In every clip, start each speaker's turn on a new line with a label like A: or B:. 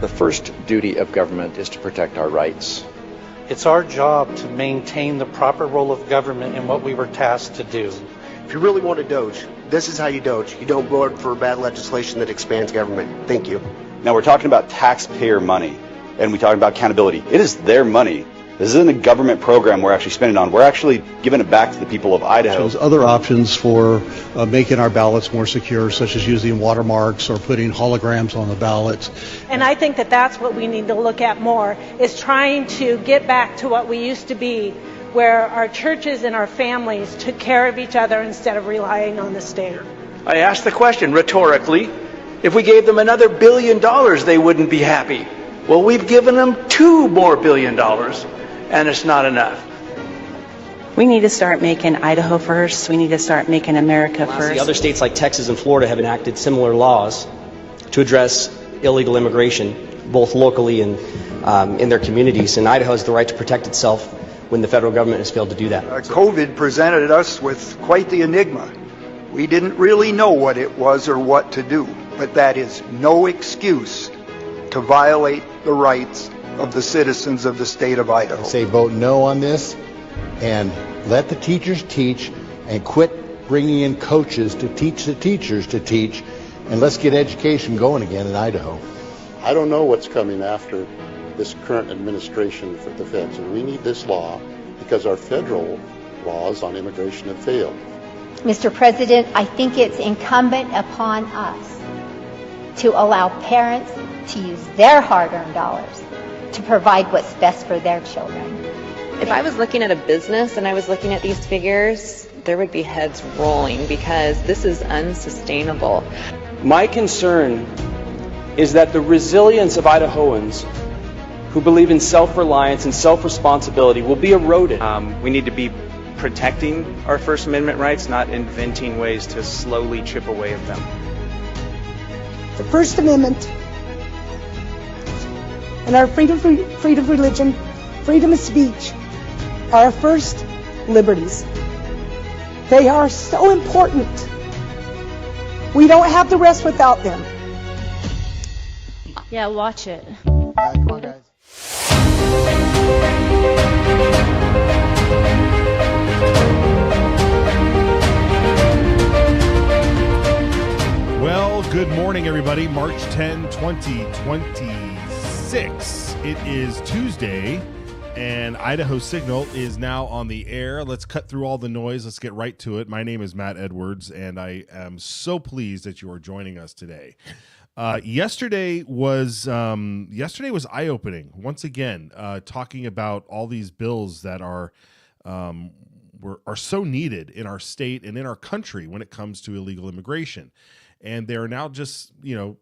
A: The first duty of government is to protect our rights.
B: It's our job to maintain the proper role of government in what we were tasked to do.
C: If you really want to doge, this is how you doge. You don't vote for bad legislation that expands government. Thank you.
D: Now we're talking about taxpayer money, and we're talking about accountability. It is their money. This isn't a government program we're actually spending on. We're actually giving it back to the people of Idaho.
E: There's other options for making our ballots more secure, such as using watermarks or putting holograms on the ballots.
F: And I think that that's what we need to look at more, is trying to get back to what we used to be, where our churches and our families took care of each other instead of relying on the state.
G: I asked the question rhetorically, if we gave them another $1 billion, they wouldn't be happy. Well, we've given them $2 billion more, and it's not enough.
H: We need to start making Idaho first. We need to start making America first.
I: The other states like Texas and Florida have enacted similar laws to address illegal immigration, both locally and in their communities. And Idaho has the right to protect itself when the federal government has failed to do that.
J: COVID presented us with quite the enigma. We didn't really know what it was or what to do, but that is no excuse to violate the rights of the citizens of the state of Idaho.
K: Say vote no on this and let the teachers teach and quit bringing in coaches to teach the teachers to teach, and let's get education going again in Idaho.
L: I don't know what's coming after this current administration for the feds, and we need this law because our federal laws on immigration have failed.
M: Mr. President, I think it's incumbent upon us to allow parents to use their hard-earned dollars to provide what's best for their children.
N: If I was looking at a business and I was looking at these figures, there would be heads rolling because this is unsustainable.
O: My concern is that the resilience of Idahoans who believe in self-reliance and self-responsibility will be eroded.
P: We need to be protecting our First Amendment rights, not inventing ways to slowly chip away at them.
Q: The First Amendment and our freedom of religion, freedom of speech are our first liberties. They are so important. We don't have the rest without them.
F: Yeah, watch it.
K: All right, come on, guys.
R: Well, good morning, everybody. March 10, 2026. It is Tuesday, and Idaho Signal is now on the air. Let's cut through all the noise. Let's get right to it. My name is Matt Edwards, and I am so pleased that you are joining us today. Yesterday was eye-opening. Once again, talking about all these bills that are so needed in our state and in our country when it comes to illegal immigration. And they're now just,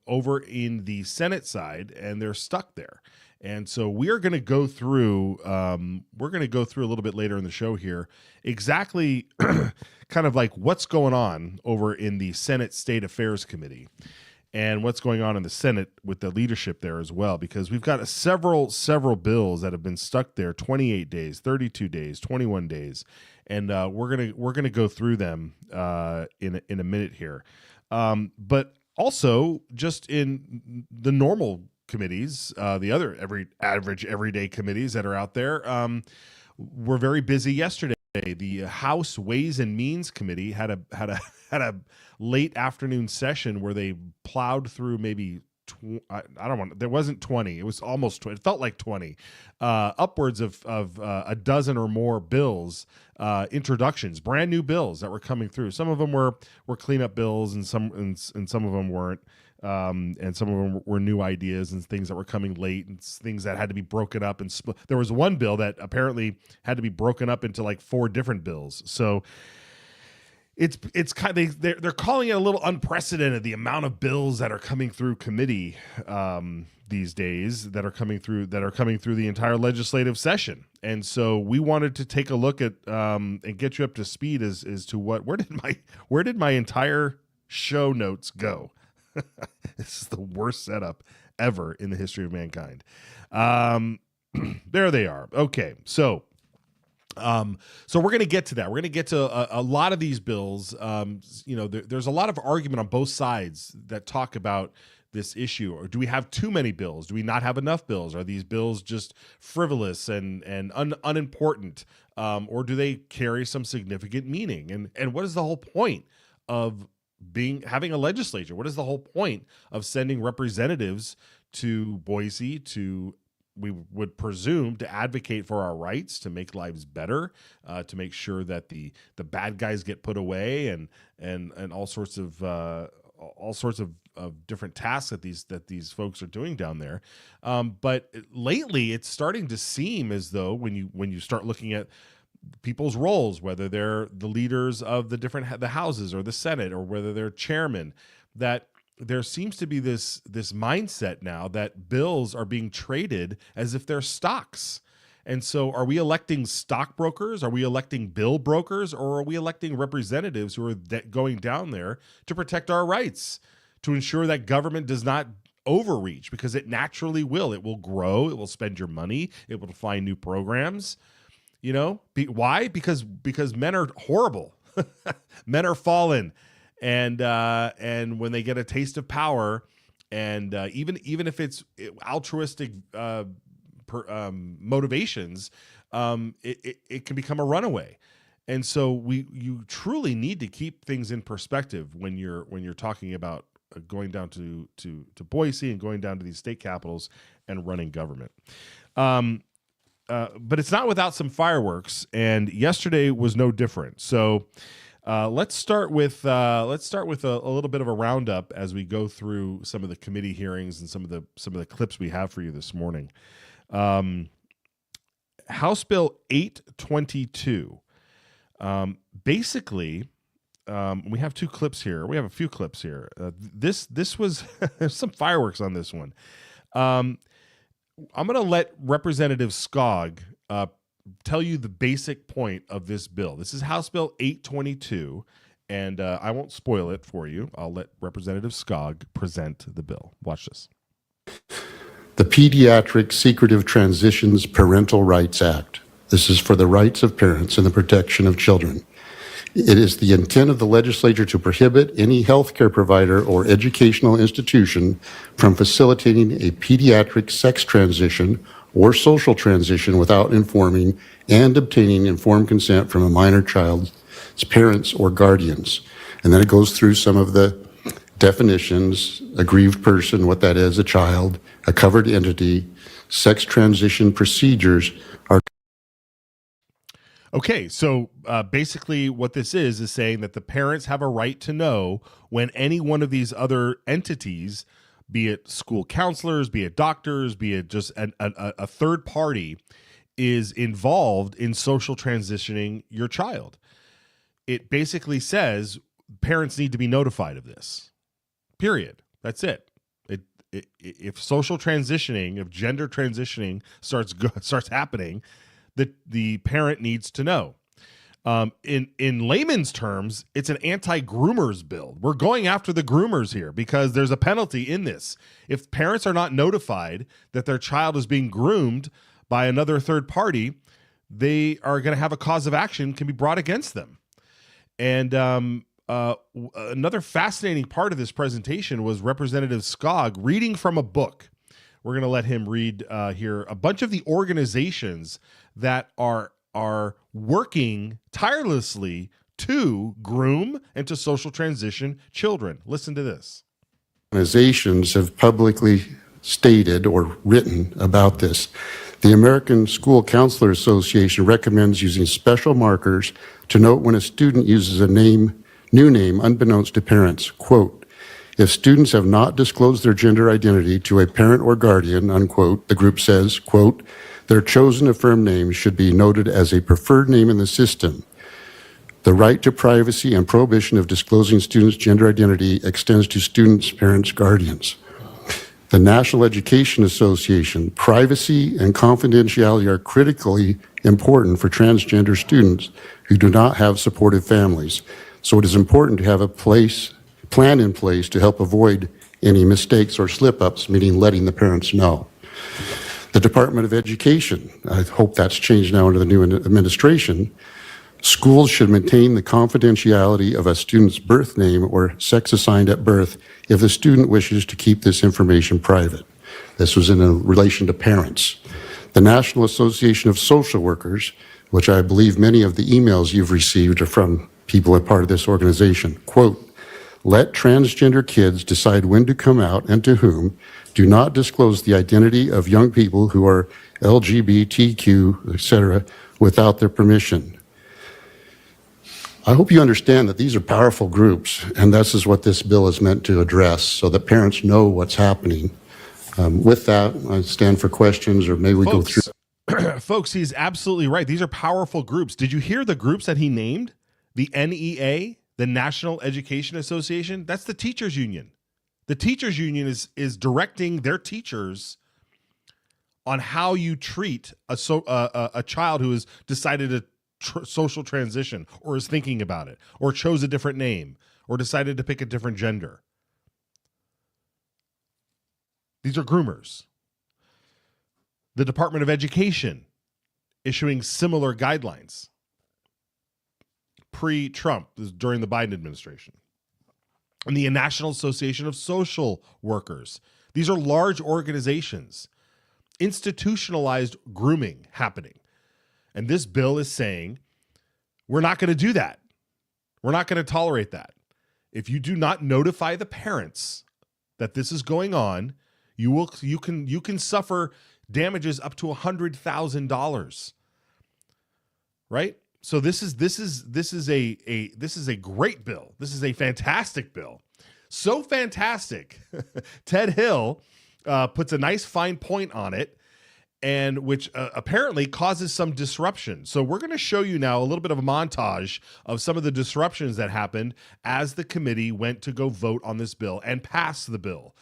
R: over in the Senate side, and they're stuck there. And so we are going to go through, a little bit later in the show here, exactly kind of like what's going on over in the Senate State Affairs Committee and what's going on in the Senate with the leadership there as well, because we've got several bills that have been stuck there 28 days, 32 days, 21 days. And we're going to go through them in a minute here. But also just in the normal committees, the other everyday committees that are out there, were very busy yesterday. The House Ways and Means Committee had a late afternoon session where they plowed through maybe there wasn't 20. It was almost 20. It felt like 20, upwards of a dozen or more bills, introductions, brand new bills that were coming through. Some of them were cleanup bills, and some of them weren't. And some of them were new ideas and things that were coming late and things that had to be broken up and split. There was one bill that apparently had to be broken up into like 4 different bills. So it's kind of, they're calling it a little unprecedented, the amount of bills that are coming through committee these days that are coming through the entire legislative session. And so we wanted to take a look at and get you up to speed as to where did my entire show notes go. This is the worst setup ever in the history of mankind. There they are. Okay, so we're going to get to that. We're going to get to a lot of these bills. There's a lot of argument on both sides that talk about this issue? Or do we have too many bills? Do we not have enough bills? Are these bills just frivolous and unimportant? Or do they carry some significant meaning? And what is the whole point of having a legislature? What is the whole point of sending representatives to Boise to, we would presume, to advocate for our rights, to make lives better, to make sure that the bad guys get put away, and all sorts of different tasks that these folks are doing down there. But lately, it's starting to seem as though when you start looking at people's roles, whether they're the leaders of the houses or the Senate, or whether they're chairmen, that there seems to be this mindset now that bills are being traded as if they're stocks. And so are we electing stockbrokers? Are we electing bill brokers? Or are we electing representatives who are going down there to protect our rights, to ensure that government does not overreach? Because it naturally will. It will grow. It will spend your money. It will find new programs. Why? Because men are horrible. Men are fallen. And when they get a taste of power, and even if it's altruistic motivations, it can become a runaway. And so you truly need to keep things in perspective when you're talking about going down to Boise and going down to these state capitals and running government. But it's not without some fireworks, and yesterday was no different. So. Let's start with a little bit of a roundup as we go through some of the committee hearings and some of the clips we have for you this morning. House Bill 822. Basically, we have two clips here. We have a few clips here. This was there's some fireworks on this one. I'm going to let Representative Skog tell you the basic point of this bill. This is House Bill 822, and I won't spoil it for you. I'll let Representative Skog present the bill. Watch this.
L: The Pediatric Secretive Transitions Parental Rights Act. This is for the rights of parents and the protection of children. It is the intent of the legislature to prohibit any healthcare provider or educational institution from facilitating a pediatric sex transition or social transition without informing and obtaining informed consent from a minor child's parents or guardians. And then it goes through some of the definitions: aggrieved person, what that is, a child, a covered entity, sex transition procedures are.
R: Okay, so basically what this is saying that the parents have a right to know when any one of these other entities, be it school counselors, be it doctors, be it just a third party, is involved in social transitioning your child. It basically says parents need to be notified of this. Period. That's it. If social transitioning, if gender transitioning starts happening, the parent needs to know. In layman's terms, it's an anti-groomers bill. We're going after the groomers here because there's a penalty in this. If parents are not notified that their child is being groomed by another third party, they are going to have a cause of action can be brought against them. And another fascinating part of this presentation was Representative Skog reading from a book. We're going to let him read here a bunch of the organizations that are working tirelessly to groom and to social transition children. Listen to this.
L: Organizations have publicly stated or written about this. The American School Counselor Association recommends using special markers to note when a student uses a new name unbeknownst to parents. Quote, if students have not disclosed their gender identity to a parent or guardian, unquote, the group says, quote, their chosen affirmed name should be noted as a preferred name in the system. The right to privacy and prohibition of disclosing students' gender identity extends to students, parents, guardians. The National Education Association, privacy and confidentiality are critically important for transgender students who do not have supportive families. So it is important to have a plan in place to help avoid any mistakes or slip-ups, meaning letting the parents know. The Department of Education, I hope that's changed now under the new administration, Schools should maintain the confidentiality of a student's birth name or sex assigned at birth if the student wishes to keep this information private. This was in relation to parents. The National Association of Social Workers, which I believe many of the emails you've received are from people a part of this organization, quote, let transgender kids decide when to come out and to whom. Do not disclose the identity of young people who are LGBTQ, etc., without their permission. I hope you understand that these are powerful groups, and this is what this bill is meant to address, so that parents know what's happening. With that, I stand for questions, or maybe we go through.
R: Folks, he's absolutely right. These are powerful groups. Did you hear the groups that he named? The NEA, the National Education Association, that's the teachers union. The teachers union is directing their teachers on how you treat a child who has decided to social transition, or is thinking about it, or chose a different name, or decided to pick a different gender. These are groomers. The Department of Education issuing similar guidelines pre-Trump, during the Biden administration. And the National Association of Social Workers. These are large organizations. Institutionalized grooming happening. And this bill is saying, we're not going to do that. We're not going to tolerate that. If you do not notify the parents that this is going on, you can suffer damages up to $100,000. Right? So this is a great bill. This is a fantastic bill. So fantastic. Ted Hill puts a nice fine point on it, and which apparently causes some disruption. So we're going to show you now a little bit of a montage of some of the disruptions that happened as the committee went to go vote on this bill and pass the bill.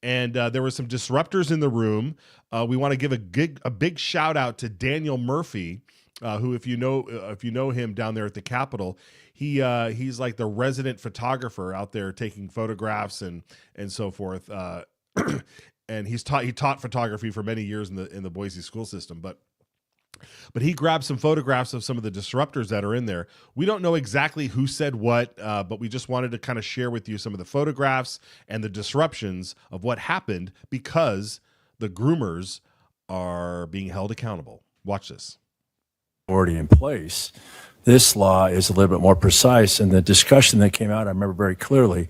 R: And there were some disruptors in the room. We want to give a big shout out to Daniel Murphy, who, if you know him down there at the Capitol, he's like the resident photographer out there taking photographs and so forth. And he taught photography for many years in the Boise school system, but he grabbed some photographs of some of the disruptors that are in there. We don't know exactly who said what, but we just wanted to kind of share with you some of the photographs and the disruptions of what happened because the groomers are being held accountable. Watch this.
S: Already in place. This law is a little bit more precise, and the discussion that came out, I remember very clearly.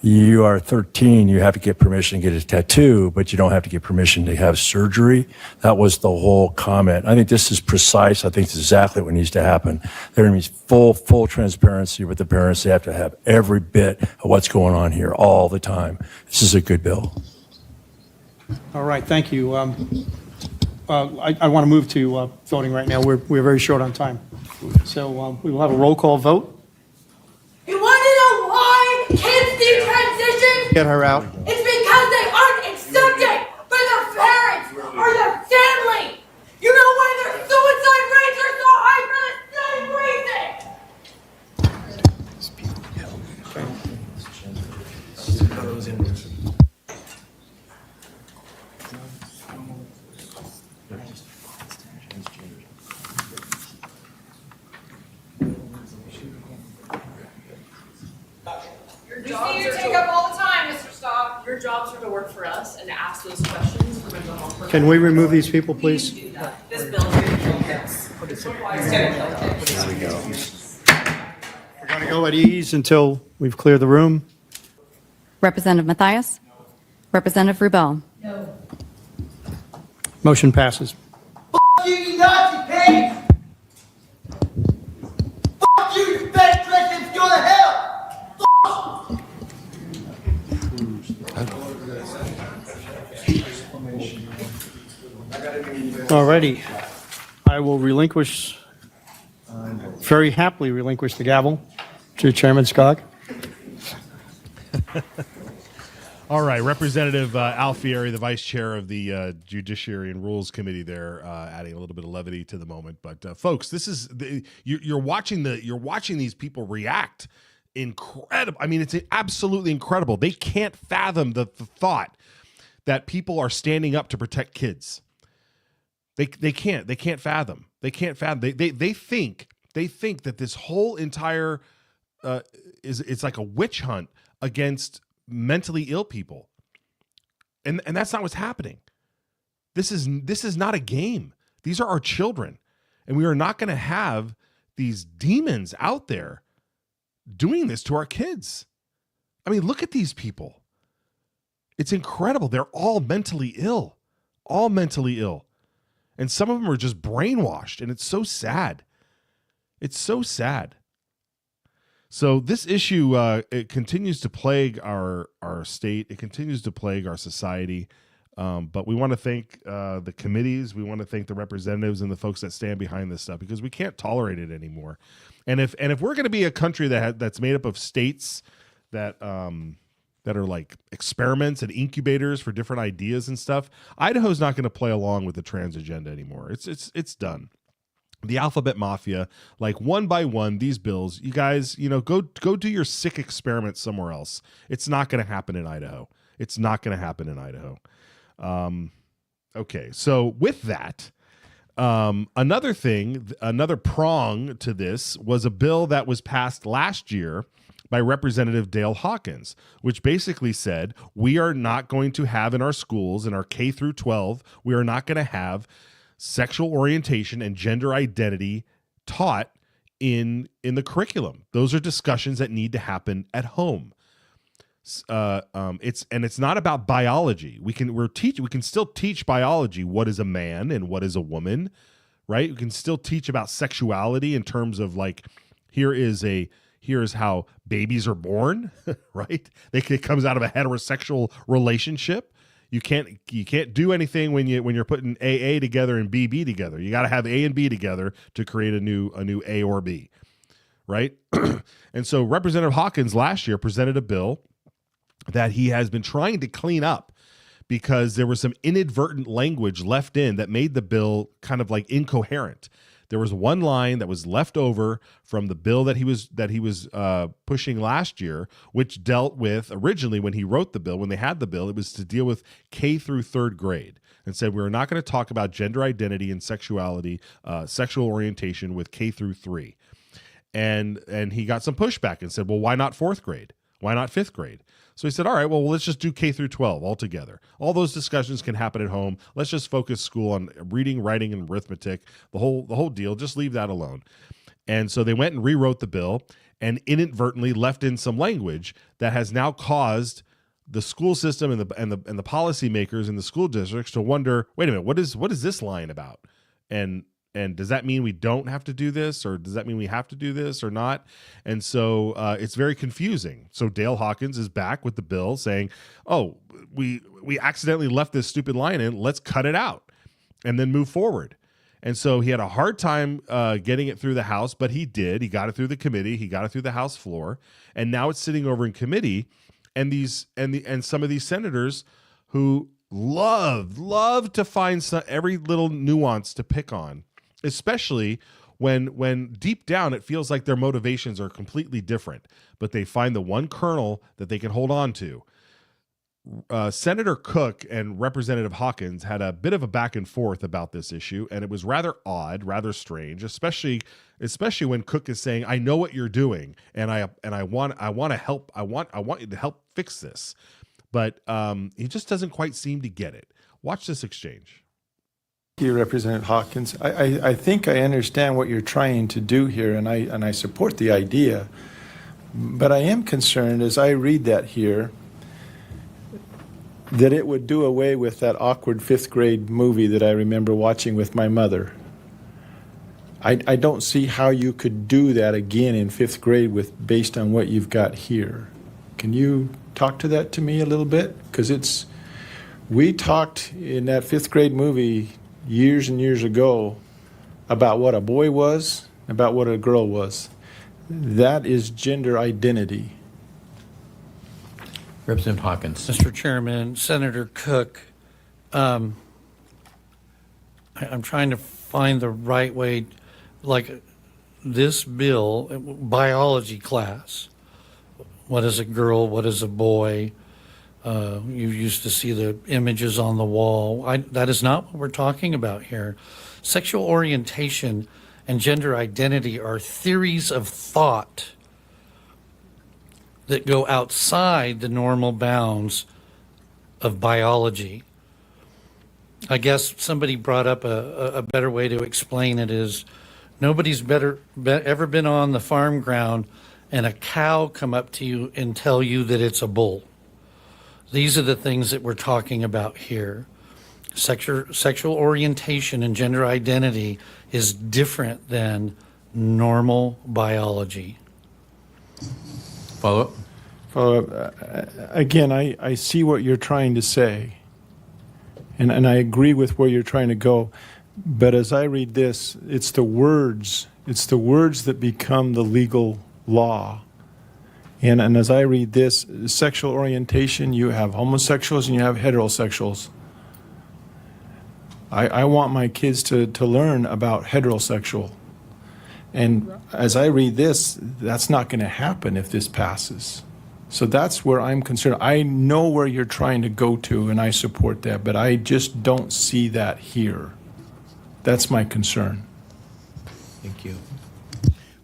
S: You are 13, you have to get permission to get a tattoo, but you don't have to get permission to have surgery. That was the whole comment. I think this is precise. I think it's exactly what needs to happen. There needs full transparency with the parents. They have to have every bit of what's going on here all the time. This is a good bill.
T: All right, thank you. I want to move to voting right now. We're very short on time. So we will have a roll call vote.
U: You want to know why kids need transition?
T: Get her out.
U: It's because they aren't accepted by their parents or their family. You know why their suicide rates are so high for the same reason. We see you take up all the time, Mr. Staub.
V: Your jobs are to work for us and to ask those questions for mental health purposes.
T: Can we remove these people, please?
V: Do that. This bill is going to kill kids. It's going to kill kids.
T: There we go. We're going to go at ease until we've cleared the room.
W: Representative Mathias? Representative Rubel?
U: No.
T: Motion passes.
U: Fuck you, you Nazi pigs! Fuck you, you fat Christians, go to hell!
T: Alrighty. I will very happily relinquish the gavel to Chairman Skog.
R: All right, Representative Alfieri, the vice chair of the Judiciary and Rules Committee, there, adding a little bit of levity to the moment. But folks, this is you're watching these people react. Incredible. I mean, it's absolutely incredible. They can't fathom the thought that people are standing up to protect kids. They can't fathom. They think They think that this whole entire it's like a witch hunt against mentally ill people. And that's not what's happening. This is not a game. These are our children. And we are not going to have these demons out there doing this to our kids. I mean, look at these people. It's incredible. They're all mentally ill. All mentally ill. And some of them are just brainwashed, and it's so sad. It's so sad. So this issue, it continues to plague our state. It continues to plague our society. But we want to thank the committees. We want to thank the representatives and the folks that stand behind this stuff, because we can't tolerate it anymore. And if we're going to be a country that's made up of states that are like experiments and incubators for different ideas and stuff, Idaho's not going to play along with the trans agenda anymore. It's done. The alphabet mafia, like one by one, these bills, you guys, go do your sick experiments somewhere else. It's not going to happen in Idaho. It's not going to happen in Idaho. Okay, so with that, another prong to this was a bill that was passed last year by Representative Dale Hawkins, which basically said we are not going to have in our schools, in our K through 12, we are not going to have sexual orientation and gender identity taught in the curriculum. Those are discussions that need to happen at home. It's not about biology. We can still teach biology. What is a man and what is a woman, right? We can still teach about sexuality in terms of like, here is how babies are born, right? It comes out of a heterosexual relationship. You can't do anything when you're putting AA together and BB together. You got to have A and B together to create a new A or B, right? And so Representative Hawkins last year presented a bill that he has been trying to clean up, because there was some inadvertent language left in that made the bill kind of like incoherent. There was one line that was left over from the bill that he was pushing last year, which dealt with, originally when he wrote the bill, when they had the bill, it was to deal with K through third grade, and said we're not going to talk about gender identity and sexuality, sexual orientation with K through 3. And he got some pushback and said, well, why not fourth grade? Why not fifth grade? So he said, all right, well, let's just do K through 12 altogether. All those discussions can happen at home. Let's just focus school on reading, writing, and arithmetic, the whole deal. Just leave that alone. And so they went and rewrote the bill and inadvertently left in some language that has now caused the school system and the policymakers in the school districts to wonder, wait a minute, what is this line about? And does that mean we don't have to do this, or does that mean we have to do this or not? And so it's very confusing. So Dale Hawkins is back with the bill saying, oh, we accidentally left this stupid line in. Let's cut it out and then move forward. And so he had a hard time getting it through the House, but he did. He got it through the committee. He got it through the House floor. And now it's sitting over in committee. And some of these senators who love to find every little nuance to pick on, especially when deep down it feels like their motivations are completely different, but they find the one kernel that they can hold on to. Senator Cook and Representative Hawkins had a bit of a back and forth about this issue, and it was rather odd, rather strange, especially when Cook is saying, "I know what you're doing, and I want to help. I want you to help fix this," but he just doesn't quite seem to get it. Watch this exchange.
A: Thank you, Representative Hawkins. I think I understand what you're trying to do here, and I support the idea. But I am concerned, as I read that here, that it would do away with that awkward fifth grade movie that I remember watching with my mother. I don't see how you could do that again in fifth grade based on what you've got here. Can you talk to that to me a little bit? Because we talked in that fifth grade movie years and years ago about what a boy was, about what a girl was. That is gender identity.
B: Representative Hawkins.
C: Mr. Chairman, Senator Cook, I'm trying to find the right way, like this bill, biology class, what is a girl, what is a boy? You used to see the images on the wall. That is not what we're talking about here. Sexual orientation and gender identity are theories of thought that go outside the normal bounds of biology. I guess somebody brought up a better way to explain it is nobody's ever been on the farm ground and a cow come up to you and tell you that it's a bull. These are the things that we're talking about here. Sexual orientation and gender identity is different than normal biology.
A: Follow up. Again, I see what you're trying to say, and I agree with where you're trying to go. But as I read this, it's the words that become the legal law. And as I read this, sexual orientation, you have homosexuals and you have heterosexuals. I want my kids to learn about heterosexual. And as I read this, that's not going to happen if this passes. So that's where I'm concerned. I know where you're trying to go to, and I support that, but I just don't see that here. That's my concern.
B: Thank you.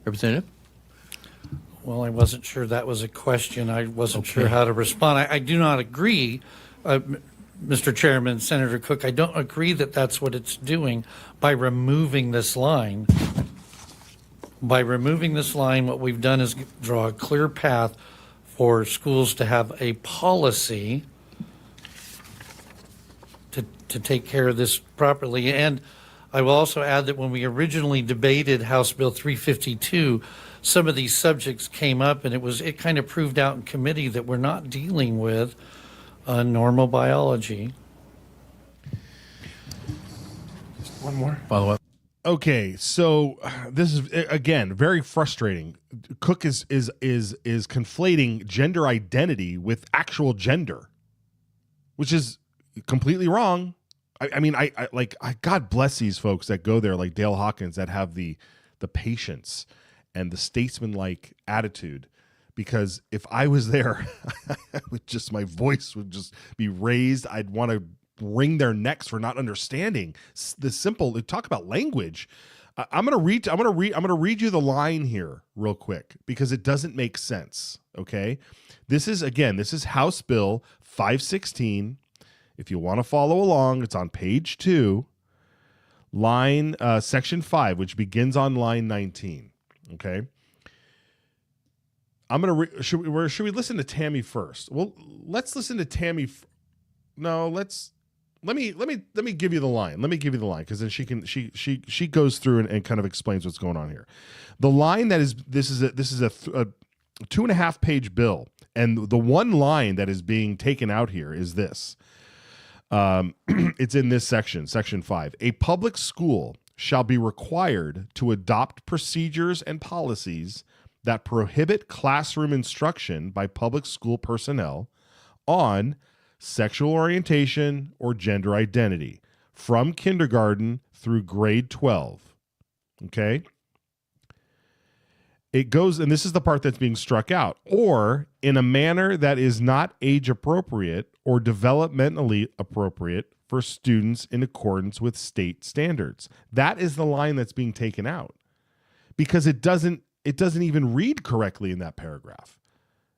B: Representative?
C: Well, I wasn't sure that was a question. I wasn't sure how to respond. I do not agree, Mr. Chairman, Senator Cook, I don't agree that that's what it's doing by removing this line. By removing this line, what we've done is draw a clear path for schools to have a policy to take care of this properly. And I will also add that when we originally debated House Bill 352, some of these subjects came up, and it kind of proved out in committee that we're not dealing with normal biology.
A: Just one more
B: follow up.
R: Okay, so this is again very frustrating. Cook is conflating gender identity with actual gender, which is completely wrong. I mean, God bless these folks that go there, like Dale Hawkins, that have the patience and the statesman-like attitude. Because if I was there, my voice would just be raised. I'd want to wring their necks for not understanding the simple. Talk about language. I'm gonna read you the line here real quick because it doesn't make sense. Okay, this is House Bill 516. If you want to follow along, it's on page 2, section 5, which begins on line 19. Okay. I'm gonna. Should we listen to Tammy first? Well, let's listen to Tammy. Let me give you the line. Let me give you the line because then she goes through and kind of explains what's going on here. The line this is a 2.5 page bill, and the one line that is being taken out here is this. It's in this section 5. A public school shall be required to adopt procedures and policies that prohibit classroom instruction by public school personnel on sexual orientation or gender identity from kindergarten through grade 12. Okay? It goes, and this is the part that's being struck out, or in a manner that is not age appropriate or developmentally appropriate for students in accordance with state standards. That is the line that's being taken out because it doesn't even read correctly in that paragraph.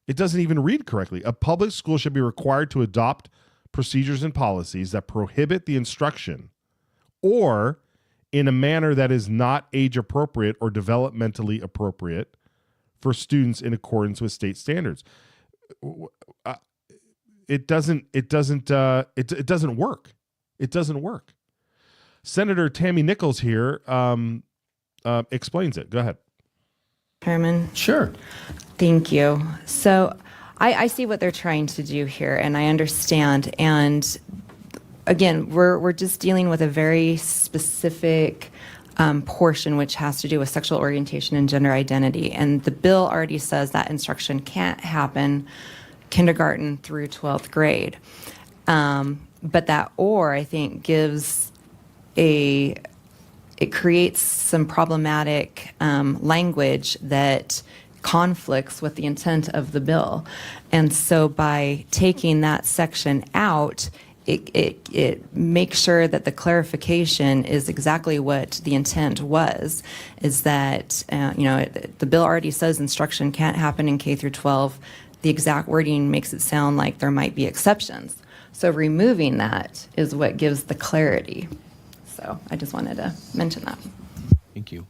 R: It doesn't even read correctly. A public school should be required to adopt procedures and policies that prohibit the instruction or in a manner that is not age appropriate or developmentally appropriate for students in accordance with state standards. It doesn't work. It doesn't work. Senator Tammy Nichols here explains it. Go ahead.
D: Chairman?
B: Sure.
D: Thank you. So I see what they're trying to do here, and I understand. And again, we're just dealing with a very specific portion which has to do with sexual orientation and gender identity. And the bill already says that instruction can't happen kindergarten through 12th grade. But that or, I think, it creates some problematic language that conflicts with the intent of the bill. And so by taking that section out, it makes sure that the clarification is exactly what the intent was, is that, the bill already says instruction can't happen in K through 12. The exact wording makes it sound like there might be exceptions. So removing that is what gives the clarity. So I just wanted to mention that.
B: Thank you.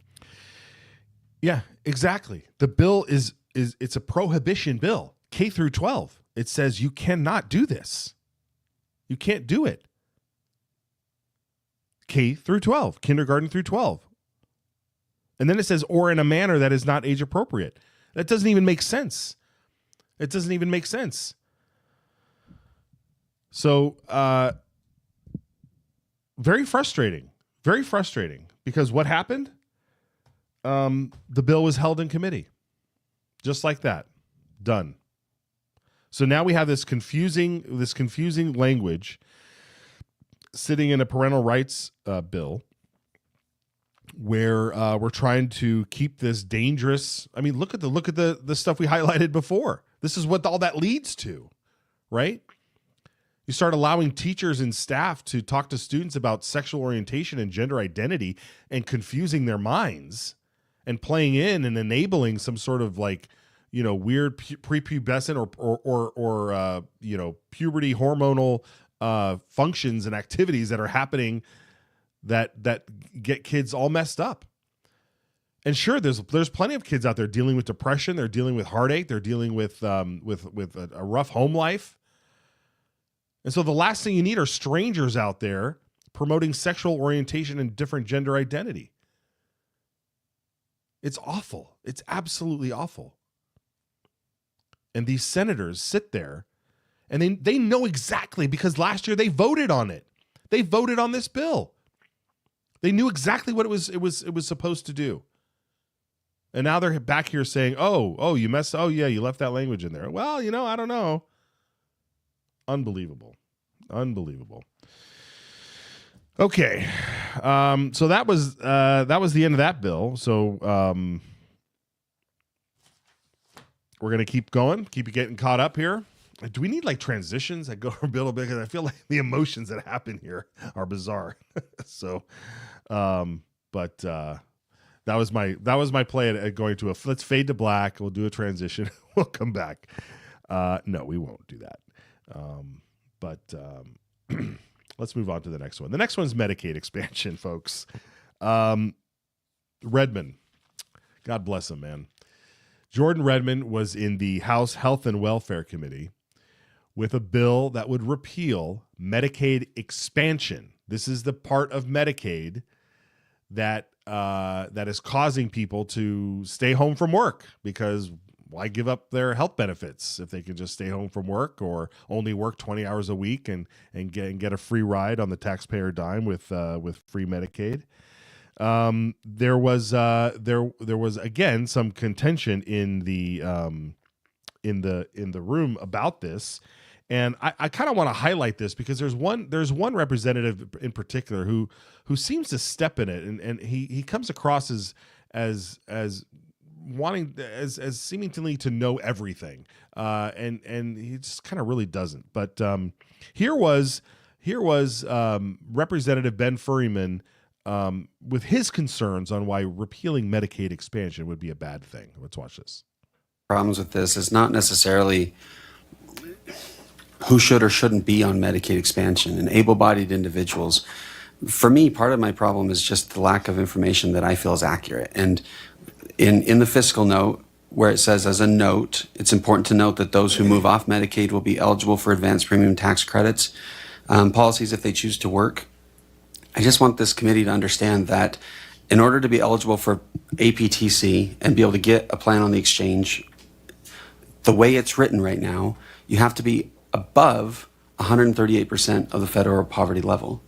R: Yeah, exactly. The bill is it's a prohibition bill. K through 12. It says you cannot do this. You can't do it. K through 12, kindergarten through 12. And then it says, or in a manner that is not age appropriate. That doesn't even make sense. It doesn't even make sense. So, very frustrating because what happened? The bill was held in committee, just like that. Done. So now we have this confusing language sitting in a parental rights bill where we're trying to keep this dangerous. I mean, look at the stuff we highlighted before. This is what all that leads to, right? You start allowing teachers and staff to talk to students about sexual orientation and gender identity and confusing their minds and playing in and enabling some sort of weird prepubescent or puberty hormonal functions and activities that are happening that get kids all messed up. And sure, there's plenty of kids out there dealing with depression. They're dealing with heartache. They're dealing with a rough home life. And so the last thing you need are strangers out there promoting sexual orientation and different gender identity. It's awful. It's absolutely awful. And these senators sit there and they know exactly, because last year they voted on it. They voted on this bill. They knew exactly what it was supposed to do. And now they're back here saying, oh, you messed. Oh, yeah, you left that language in there. Well, I don't know. Unbelievable. Okay. So that was the end of that bill. So we're going to keep going, keep getting caught up here. Do we need transitions that go from bill to bill? Because I feel like the emotions that happen here are bizarre. So, but that was my play at going to let's fade to black. We'll do a transition. We'll come back. No, we won't do that. But let's move on to the next one. The next one's Medicaid expansion, folks. Redmond, God bless him, man. Jordan Redmond was in the House Health and Welfare Committee with a bill that would repeal Medicaid expansion. This is the part of Medicaid that is causing people to stay home from work, because why give up their health benefits if they can just stay home from work or only work 20 hours a week and get a free ride on the taxpayer dime with free Medicaid. There was again some contention in the room about this, and I kind of want to highlight this because there's one representative in particular who seems to step in it, and he comes across as wanting as seemingly to know everything, and he just kind of really doesn't. But here was Representative Ben Furryman with his concerns on why repealing Medicaid expansion would be a bad thing. Let's watch this.
E: Problems with this is not necessarily who should or shouldn't be on Medicaid expansion and able-bodied individuals. For me, part of my problem is just the lack of information that I feel is accurate. And in the fiscal note, where it says as a note, it's important to note that those who move off Medicaid will be eligible for advanced premium tax credits, policies if they choose to work. I just want this committee to understand that in order to be eligible for APTC and be able to get a plan on the exchange, the way it's written right now, you have to be above 138% of the federal poverty level.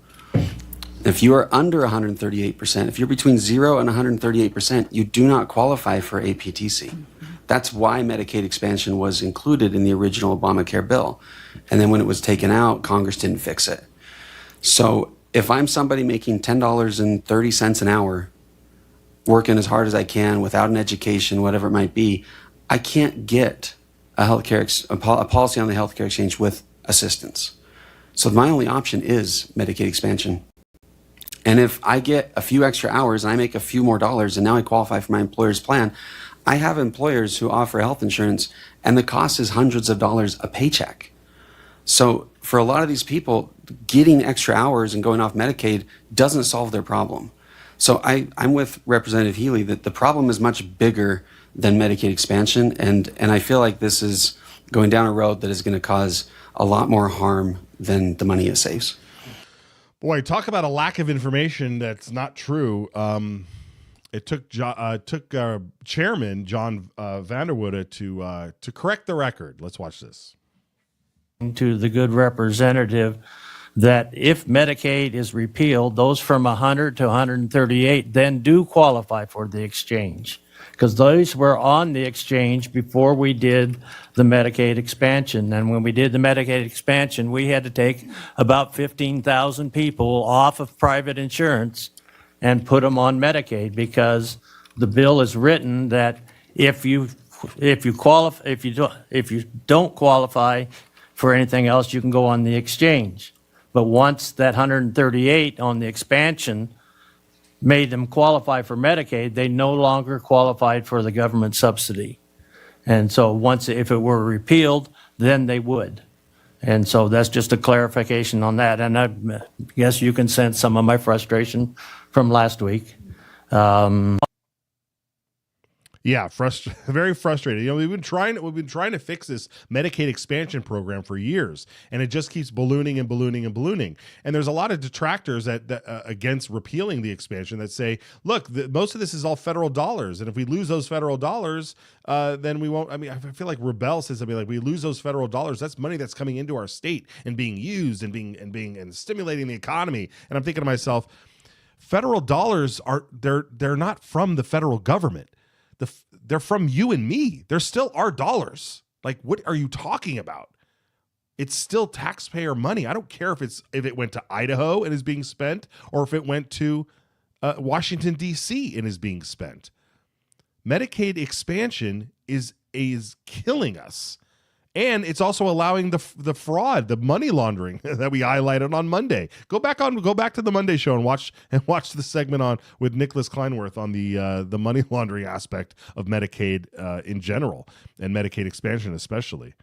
E: If you are under 138%, if you're between 0 and 138%, you do not qualify for APTC. That's why Medicaid expansion was included in the original Obamacare bill. And then when it was taken out, Congress didn't fix it. So if I'm somebody making $10.30 an hour, working as hard as I can without an education, whatever it might be, I can't get a policy on the healthcare exchange with assistance. So my only option is Medicaid expansion. And if I get a few extra hours and I make a few more dollars and now I qualify for my employer's plan, I have employers who offer health insurance and the cost is hundreds of dollars a paycheck. So for a lot of these people, getting extra hours and going off Medicaid doesn't solve their problem. So I'm with Representative Healy that the problem is much bigger than Medicaid expansion. And I feel like this is going down a road that is going to cause a lot more harm than the money it saves.
R: Boy, talk about a lack of information that's not true. It took Chairman John Vanderwoode to correct the record. Let's watch this.
G: To the good representative that if Medicaid is repealed, those from 100 to 138 then do qualify for the exchange, because those were on the exchange before we did the Medicaid expansion. And when we did the Medicaid expansion, we had to take about 15,000 people off of private insurance and put them on Medicaid, because the bill is written that if you don't qualify for anything else, you can go on the exchange. But once that 138 on the expansion made them qualify for Medicaid, they no longer qualified for the government subsidy. And so if it were repealed, then they would. And so that's just a clarification on that. And I guess you can sense some of my frustration from last week.
R: Yeah, very frustrated. You know, we've been trying to fix this Medicaid expansion program for years, and it just keeps ballooning and ballooning and ballooning. And there's a lot of detractors that against repealing the expansion that say, look, most of this is all federal dollars, and if we lose those federal dollars, then we won't. I mean, I feel like Rebel says something like, we lose those federal dollars, that's money that's coming into our state and being used and stimulating the economy. And I'm thinking to myself, federal dollars they're not from the federal government. They're from you and me. They're still our dollars. Like, what are you talking about? It's still taxpayer money. I don't care if it went to Idaho and is being spent, or if it went to Washington, D.C. and is being spent. Medicaid expansion is killing us. And it's also allowing the fraud, the money laundering that we highlighted on Monday. Go back to the Monday show and watch the segment with Nicholas Kleinworth on the money laundering aspect of Medicaid in general, and Medicaid expansion especially.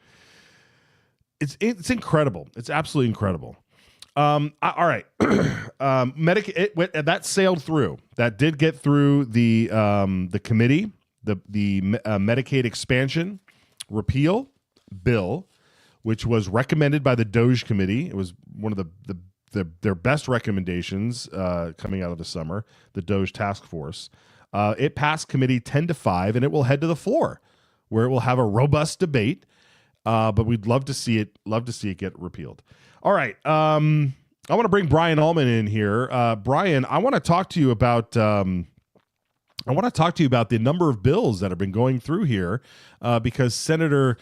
R: It's incredible. It's absolutely incredible. All right, Medicaid that sailed through. That did get through the committee, the Medicaid expansion repeal bill, which was recommended by the DOJ committee. It was one of their best recommendations coming out of the summer, the DOJ task force. It passed committee 10-5, and it will head to the floor, where it will have a robust debate. But we'd love to see it get repealed. All right. I want to bring Brian Allman in here. Brian, I want to talk to you about the number of bills that have been going through here, because Senator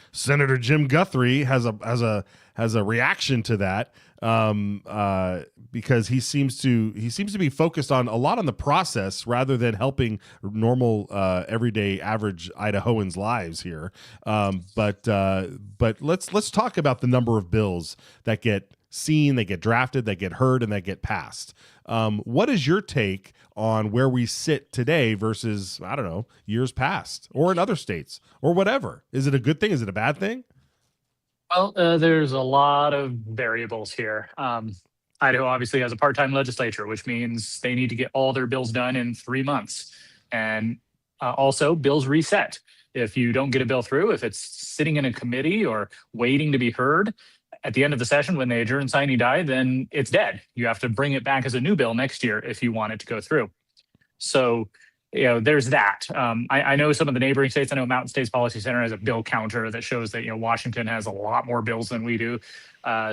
R: Jim Guthrie has a reaction to that, because he seems to be focused on a lot on the process rather than helping normal everyday average Idahoans' lives here. But let's talk about the number of bills that get seen, that get drafted, that get heard, and that get passed. What is your take on where we sit today versus, I don't know, years past, or in other states, or whatever? Is it a good thing? Is it a bad thing?
H: Well, there's a lot of variables here. Idaho obviously has a part-time legislature, which means they need to get all their bills done in 3 months. And also, bills reset. If you don't get a bill through, if it's sitting in a committee or waiting to be heard, at the end of the session, when they adjourn, sine die, then it's dead. You have to bring it back as a new bill next year if you want it to go through. So, there's that. I know some of the neighboring states. I know Mountain States Policy Center has a bill counter that shows that Washington has a lot more bills than we do.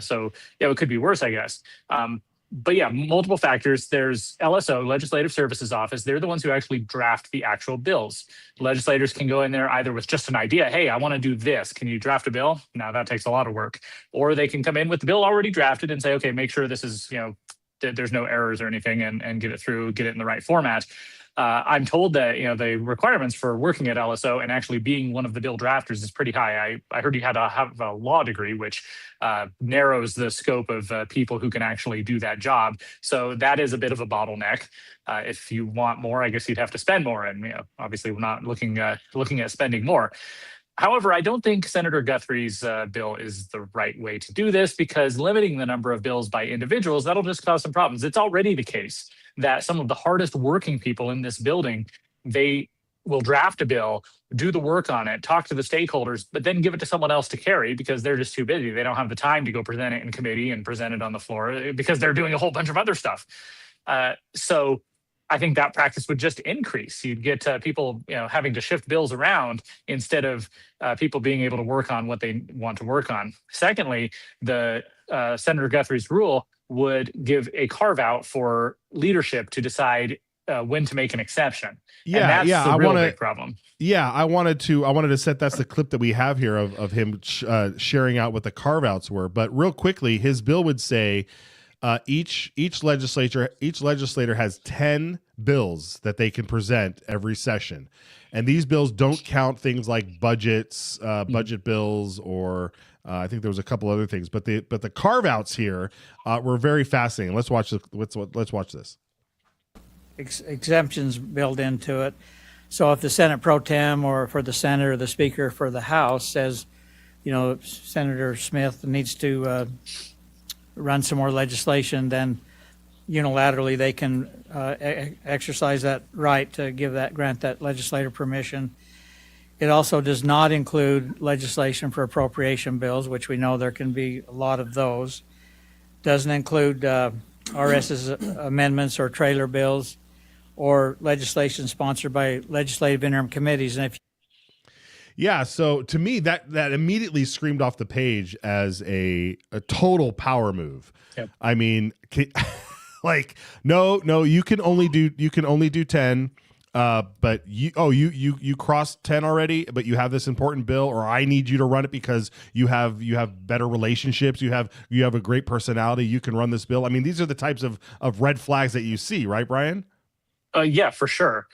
H: So it could be worse, I guess. But yeah, multiple factors. There's LSO, Legislative Services Office. They're the ones who actually draft the actual bills. Legislators can go in there either with just an idea. Hey, I want to do this. Can you draft a bill? Now that takes a lot of work. Or they can come in with the bill already drafted and say, okay, make sure this is, there's no errors or anything, and get it through, get it in the right format. I'm told that the requirements for working at LSO and actually being one of the bill drafters is pretty high. I heard you had to have a law degree, which narrows the scope of people who can actually do that job. So that is a bit of a bottleneck. If you want more, I guess you'd have to spend more, and obviously we're not looking at spending more. However, I don't think Senator Guthrie's bill is the right way to do this, because limiting the number of bills by individuals, that'll just cause some problems. It's already the case that some of the hardest working people in this building, they will draft a bill, do the work on it, talk to the stakeholders, but then give it to someone else to carry because they're just too busy. They don't have the time to go present it in committee and present it on the floor because they're doing a whole bunch of other stuff. So I think that practice would just increase. You'd get people, having to shift bills around instead of people being able to work on what they want to work on. Secondly, the Senator Guthrie's rule would give a carve out for leadership to decide when to make an exception.
R: Yeah,
H: and that's the real big problem.
R: Yeah, I wanted to set, that's the clip that we have here of him sharing out what the carve outs were. But real quickly, his bill would say each legislator has 10 bills that they can present every session, and these bills don't count things like budgets, budget bills, or I think there was a couple other things. But the carve outs here were very fascinating. Let's watch this.
I: Exemptions built into it. So if the Senate pro tem or for the Senate or the Speaker for the House says, Senator Smith needs to run some more legislation, then unilaterally they can exercise that right to grant that legislator permission. It also does not include legislation for appropriation bills, which we know there can be a lot of those. Doesn't include RS's amendments or trailer bills or legislation sponsored by legislative interim committees. And
R: Yeah, so to me, that immediately screamed off the page as a total power move.
H: Yep.
R: I mean, like, no, you can only do 10. But you crossed 10 already, but you have this important bill, or I need you to run it because you have better relationships, you have a great personality, you can run this bill. I mean, these are the types of red flags that you see, right, Brian?
H: Yeah, for sure.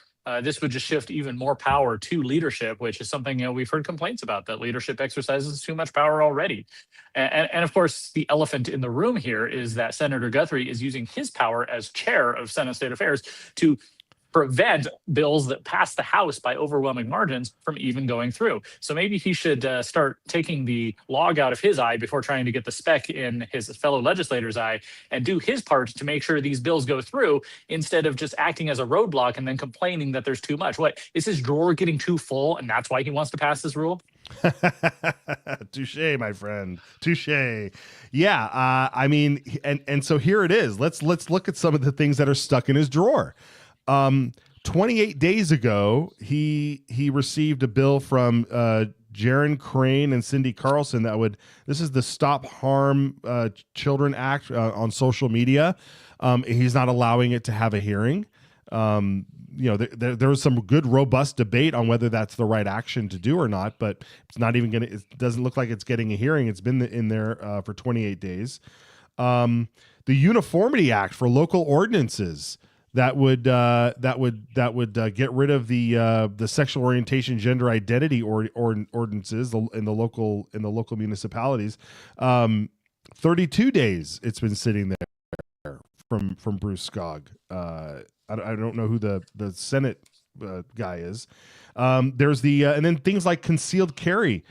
H: This would just shift even more power to leadership, which is something we've heard complaints about, that leadership exercises too much power already. And of course, the elephant in the room here is that Senator Guthrie is using his power as chair of Senate State Affairs to prevent bills that pass the House by overwhelming margins from even going through. So maybe he should start taking the log out of his eye before trying to get the speck in his fellow legislator's eye, and do his part to make sure these bills go through, instead of just acting as a roadblock and then complaining that there's too much. What, is his drawer getting too full and that's why he wants to pass this rule?
R: Touche, my friend. Touche. Yeah, I mean, and so here it is. Let's look at some of the things that are stuck in his drawer. 28 days ago, he received a bill from Jaron Crane and Cindy Carlson this is the Stop Harm Children Act on social media. He's not allowing it to have a hearing. There was some good, robust debate on whether that's the right action to do or not, but it doesn't look like it's getting a hearing. It's been in there for 28 days. The Uniformity Act for local ordinances that would get rid of the sexual orientation, gender identity ordinances in the local municipalities. 32 days it's been sitting there from Bruce Skog. I don't know who the Senate guy is. There's and then things like concealed carry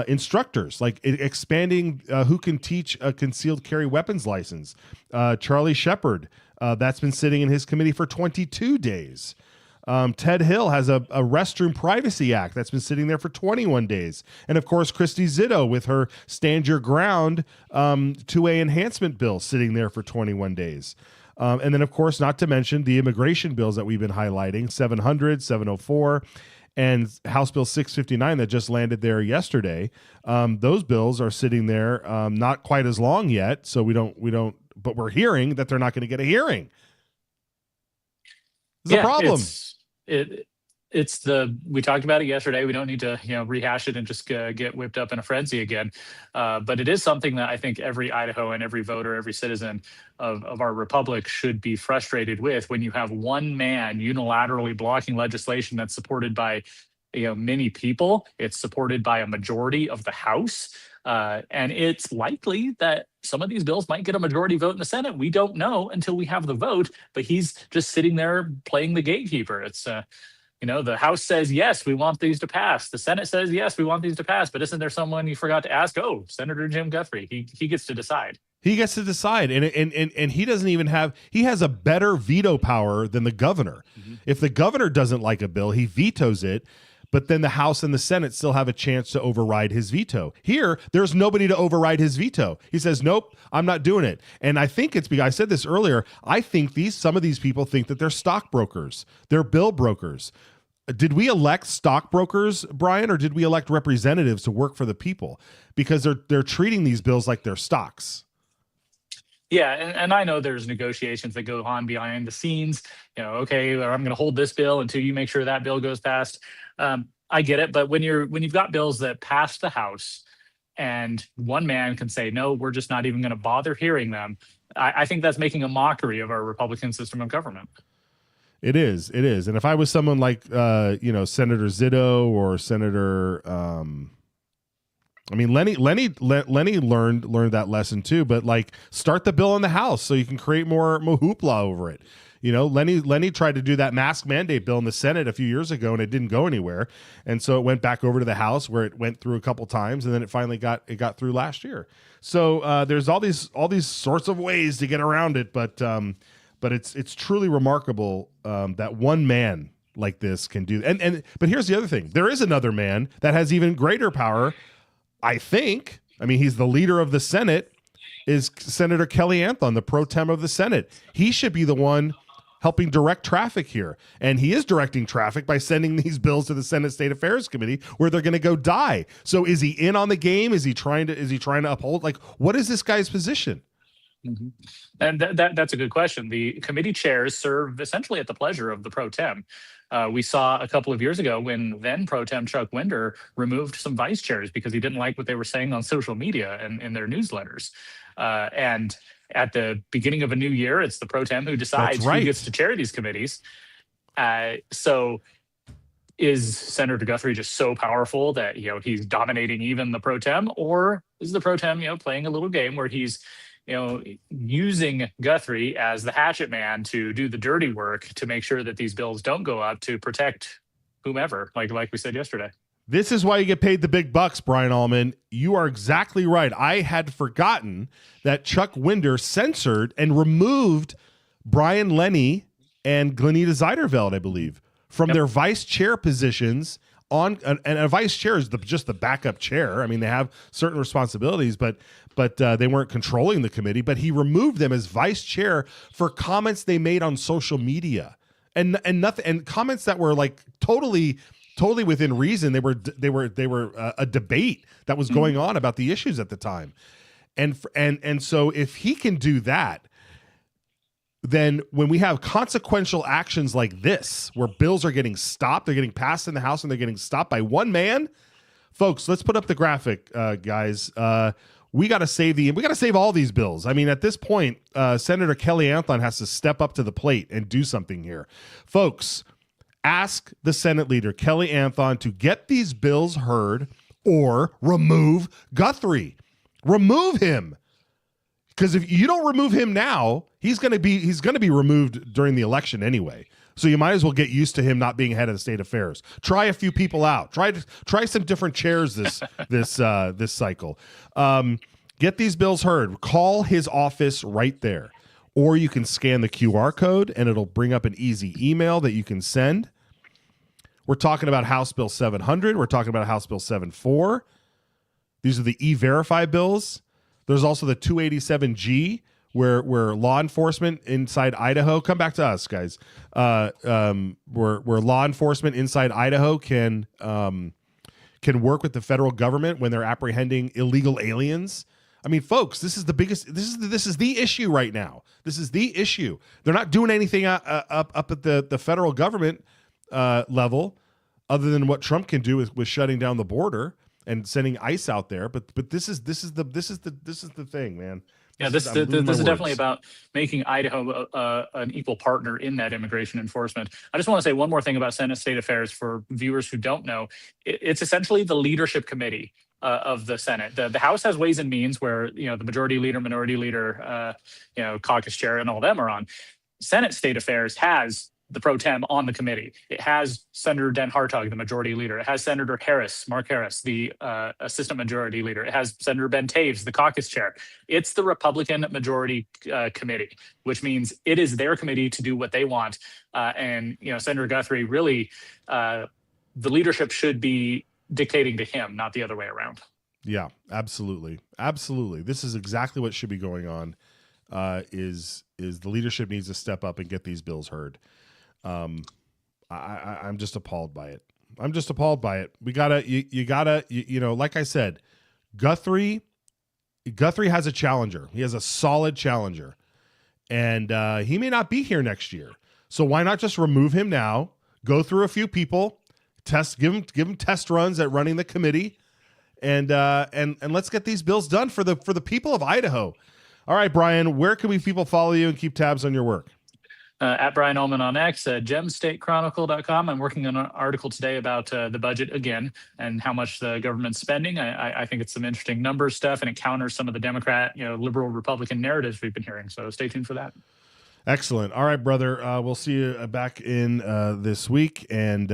R: instructors, like expanding who can teach a concealed carry weapons license. Charlie Shepard. That's been sitting in his committee for 22 days. Ted Hill has a restroom privacy act that's been sitting there for 21 days. And of course, Christy Zitto with her Stand Your Ground 2A enhancement bill sitting there for 21 days. And then, of course, not to mention the immigration bills that we've been highlighting, 700, 704, and House Bill 659 that just landed there yesterday. Those bills are sitting there, not quite as long yet, so we don't. But we're hearing that they're not going to get a hearing. It's a problem.
H: We talked about it yesterday. We don't need to, rehash it and just get whipped up in a frenzy again. But it is something that I think every Idahoan, every voter, every citizen of our republic should be frustrated with when you have one man unilaterally blocking legislation that's supported by, many people. It's supported by a majority of the House. And it's likely that some of these bills might get a majority vote in the Senate. We don't know until we have the vote, but he's just sitting there playing the gatekeeper. It's, the House says, yes, we want these to pass. The Senate says, yes, we want these to pass. But isn't there someone you forgot to ask? Oh, Senator Jim Guthrie. He gets to decide.
R: He gets to decide, and he doesn't even have. He has a better veto power than the governor. Mm-hmm. If the governor doesn't like a bill, he vetoes it. But then the House and the Senate still have a chance to override his veto. Here, there's nobody to override his veto. He says, nope, I'm not doing it. And I think it's because I said this earlier. I think some of these people think that they're stockbrokers. They're bill brokers. Did we elect stockbrokers, Brian, or did we elect representatives to work for the people? Because they're treating these bills like they're stocks.
H: Yeah, and I know there's negotiations that go on behind the scenes. Okay, I'm going to hold this bill until you make sure that bill goes past. I get it, but when you've got bills that pass the House and one man can say, no, we're just not even going to bother hearing them, I think that's making a mockery of our Republican system of government.
R: It is. And if I was someone like, Senator Zito or Senator, Lenny learned that lesson too, but like start the bill in the House so you can create more hoopla over it. Lenny tried to do that mask mandate bill in the Senate a few years ago and it didn't go anywhere. And so it went back over to the House where it went through a couple times and then it finally got through last year. So there's all these sorts of ways to get around it, but it's truly remarkable that one man like this can do. But here's the other thing: there is another man that has even greater power. I think. He's the leader of the Senate. Is Senator Kelly Anthon, the pro tem of the Senate? He should be the one helping direct traffic here, and he is directing traffic by sending these bills to the Senate State Affairs Committee, where they're going to go die. So, is he in on the game? Is he trying to uphold? Like, what is this guy's position?
H: Mm-hmm. And that's a good question. The committee chairs serve essentially at the pleasure of the pro tem. We saw a couple of years ago when then pro tem Chuck Winder removed some vice chairs because he didn't like what they were saying on social media and in their newsletters. And at the beginning of a new year, it's the pro tem who decides who gets to chair these committees. So is Senator Guthrie just so powerful that he's dominating even the pro tem, or is the pro tem playing a little game where he's using Guthrie as the hatchet man to do the dirty work to make sure that these bills don't go up to protect whomever, like we said yesterday.
R: This is why you get paid the big bucks, Brian Allman. You are exactly right. I had forgotten that Chuck Winder censored and removed Brian Lenny and Glenita Zeiderveld, I believe, from their vice chair positions. And a vice chair is just the backup chair. They have certain responsibilities, but they weren't controlling the committee. But he removed them as vice chair for comments they made on social media, and comments that were like totally within reason. They were a debate that was going on about the issues at the time, and so if he can do that, then when we have consequential actions like this, where bills are getting stopped, they're getting passed in the House and they're getting stopped by one man, folks, let's put up the graphic, guys. We got to save all these bills. At this point, Senator Kelly Anthon has to step up to the plate and do something here. Folks, ask the Senate leader, Kelly Anthon, to get these bills heard or remove Guthrie. Remove him. Because if you don't remove him now, he's going to be removed during the election anyway. So you might as well get used to him not being head of the state affairs. Try a few people out. Try some different chairs this cycle. Get these bills heard. Call his office right there, or you can scan the QR code and it'll bring up an easy email that you can send. We're talking about House Bill 700. We're talking about House Bill 74. These are the E-Verify bills. There's also the 287G, where law enforcement inside Idaho, come back to us, guys, where law enforcement inside Idaho can work with the federal government when they're apprehending illegal aliens. Folks, this is the issue right now. This is the issue. They're not doing anything up at the federal government level. other than what Trump can do with shutting down the border and sending ICE out there. But this is the thing, man.
H: Yeah,
R: I'm
H: this
R: losing my
H: is definitely
R: words.
H: about making Idaho an equal partner in that immigration enforcement. I just want to say one more thing about Senate State Affairs for viewers who don't know. It's essentially the leadership committee of the Senate. The House has Ways and Means where the majority leader, minority leader, caucus chair, and all them are on. Senate State Affairs has the pro tem on the committee. It has Senator Den Hartog, the majority leader. It has Senator Mark Harris, the assistant majority leader. It has Senator Ben Taves, the caucus chair. It's the Republican majority committee, which means it is their committee to do what they want. And Senator Guthrie, really, the leadership should be dictating to him, not the other way around.
R: Yeah, absolutely. This is exactly what should be going on. Is the leadership needs to step up and get these bills heard. I'm just appalled by it. We gotta, you gotta, like I said, Guthrie has a challenger. He has a solid challenger, and he may not be here next year. So why not just remove him now? Go through a few people, give him test runs at running the committee, and let's get these bills done for the people of Idaho. All right, Brian, where can people follow you and keep tabs on your work?
H: At Brian Ullman on X, gemstatechronicle.com. I'm working on an article today about the budget again and how much the government's spending. I think it's some interesting numbers stuff, and it counters some of the Democrat, liberal Republican narratives we've been hearing. So stay tuned for that.
R: Excellent. All right, brother. We'll see you back in this week, and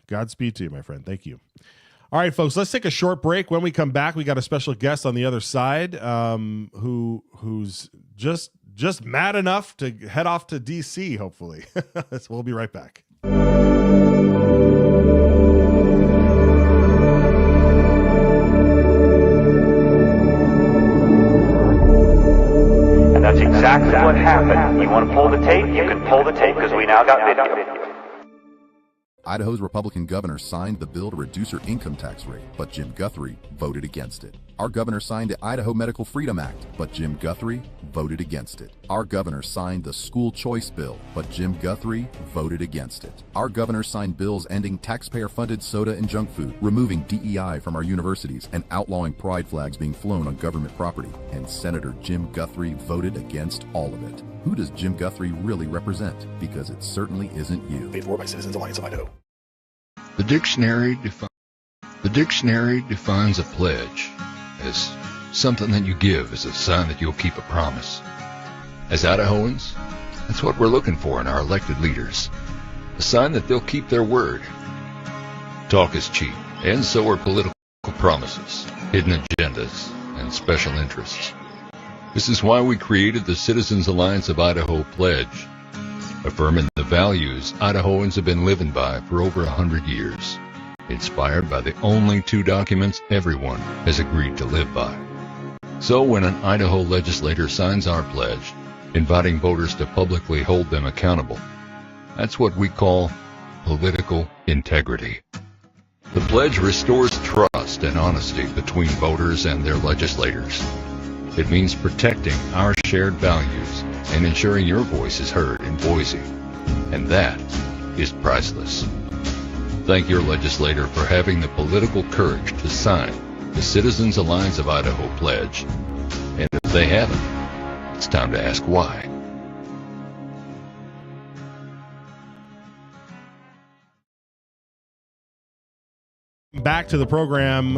R: Godspeed to you, my friend. Thank you. All right, folks, let's take a short break. When we come back, we got a special guest on the other side who's just mad enough to head off to D.C., hopefully. So we'll be right back.
J: And that's exactly what happened. You want to pull the tape? You can pull the tape because we now got video.
M: Idaho's Republican governor signed the bill to reduce her income tax rate, but Jim Guthrie voted against it. Our governor signed the Idaho Medical Freedom Act, but Jim Guthrie voted against it. Our governor signed the school choice bill, but Jim Guthrie voted against it. Our governor signed bills ending taxpayer-funded soda and junk food, removing DEI from our universities, and outlawing pride flags being flown on government property. And Senator Jim Guthrie voted against all of it. Who does Jim Guthrie really represent? Because it certainly isn't you.
N: Paid for by Citizens Alliance of Idaho.
X: The dictionary defines a pledge as something that you give as a sign that you'll keep a promise. As Idahoans, that's what we're looking for in our elected leaders. A sign that they'll keep their word. Talk is cheap, and so are political promises, hidden agendas, and special interests. This is why we created the Citizens Alliance of Idaho Pledge, affirming the values Idahoans have been living by for over 100 years, inspired by the only two documents everyone has agreed to live by. So when an Idaho legislator signs our pledge, inviting voters to publicly hold them accountable, that's what we call political integrity. The pledge restores trust and honesty between voters and their legislators. It means protecting our shared values and ensuring your voice is heard in Boise. And that is priceless. Thank your legislator for having the political courage to sign the Citizens Alliance of Idaho Pledge. And if they haven't, it's time to ask why.
R: Back to the program.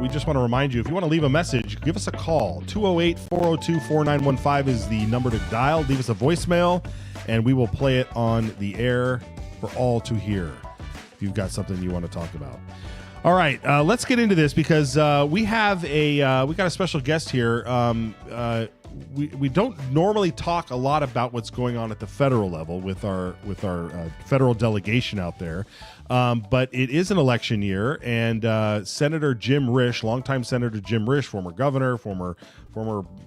R: We just want to remind you, if you want to leave a message, give us a call. 208-402-4915 is the number to dial. Leave us a voicemail, and we will play it on the air for all to hear if you've got something you want to talk about. All right, let's get into this because we got a special guest here. We don't normally talk a lot about what's going on at the federal level with our federal delegation out there, but it is an election year, and Senator Jim Risch, longtime Senator Jim Risch, former governor, former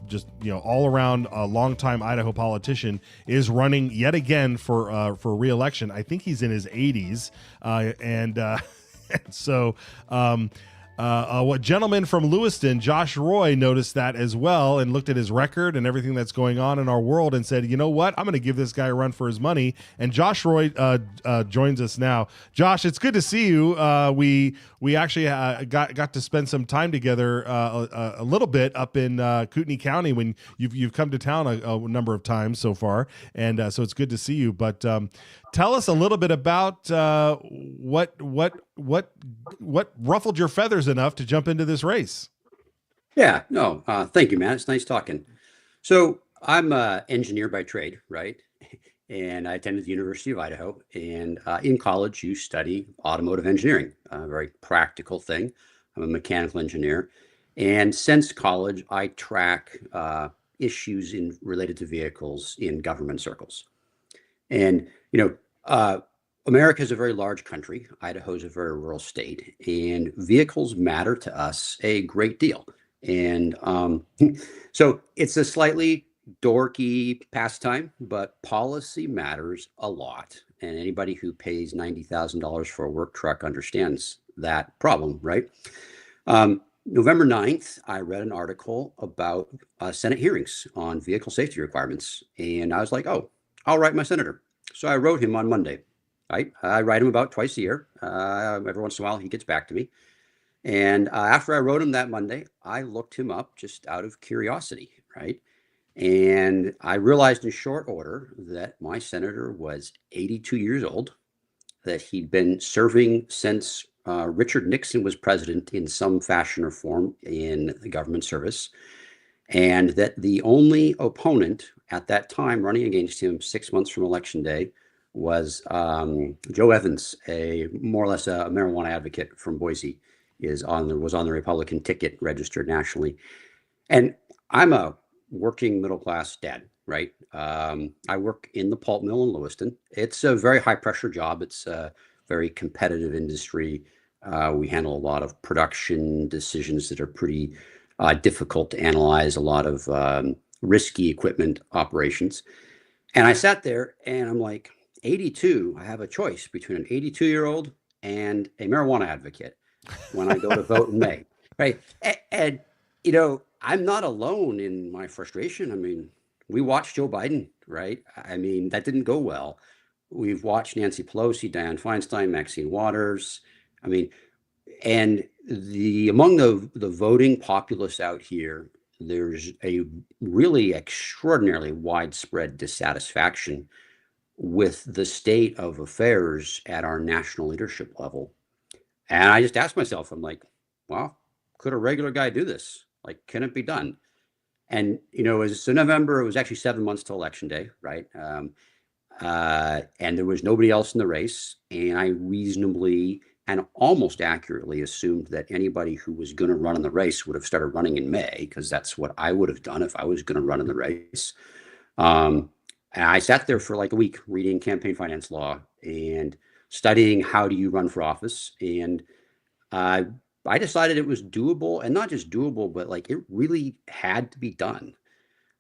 R: just all around longtime Idaho politician, is running yet again for re-election. I think he's in his 80s, and so. What gentleman from Lewiston, Josh Roy, noticed that as well and looked at his record and everything that's going on in our world and said, you know what, I'm going to give this guy a run for his money. And Josh Roy joins us now. Josh, it's good to see you. We actually got to spend some time together a little bit up in Kootenai County when you've come to town a number of times so far, and so it's good to see you. But tell us a little bit about what ruffled your feathers enough to jump into this race.
N: Yeah, no, thank you, man. It's nice talking. So I'm an engineer by trade, right? And I attended the University of Idaho. And in college, you study automotive engineering, a very practical thing. I'm a mechanical engineer. And since college, I track issues related to vehicles in government circles. And, America is a very large country. Idaho is a very rural state, and vehicles matter to us a great deal. And so it's a slightly dorky pastime, but policy matters a lot. And anybody who pays $90,000 for a work truck understands that problem, right? November 9th, I read an article about Senate hearings on vehicle safety requirements. And I was like, oh, I'll write my senator. So I wrote him on Monday. I write him about twice a year. Every once in a while, he gets back to me. And after I wrote him that Monday, I looked him up just out of curiosity, right? And I realized in short order that my senator was 82 years old, that he'd been serving since Richard Nixon was president in some fashion or form in the government service, and that the only opponent at that time running against him 6 months from Election Day was Joe Evans, more or less a marijuana advocate from Boise, was on the Republican ticket registered nationally. And I'm a working middle class dad, right? I work in the pulp mill in Lewiston. It's a very high pressure job. It's a very competitive industry. We handle a lot of production decisions that are pretty difficult to analyze, a lot of risky equipment operations. And I sat there and I'm like, 82, I have a choice between an 82-year-old and a marijuana advocate when I go to vote in May, right? And, I'm not alone in my frustration. I mean, we watched Joe Biden, right? I mean, that didn't go well. We've watched Nancy Pelosi, Dianne Feinstein, Maxine Waters. I mean, and among the voting populace out here, there's a really extraordinarily widespread dissatisfaction with the state of affairs at our national leadership level. And I just asked myself, I'm like, well, could a regular guy do this? Like, can it be done? And, so November, it was actually 7 months to Election Day, right? And there was nobody else in the race. And I reasonably and almost accurately assumed that anybody who was going to run in the race would have started running in May, because that's what I would have done if I was going to run in the race. And I sat there for like a week reading campaign finance law and studying how do you run for office. And I decided it was doable, and not just doable, but like it really had to be done.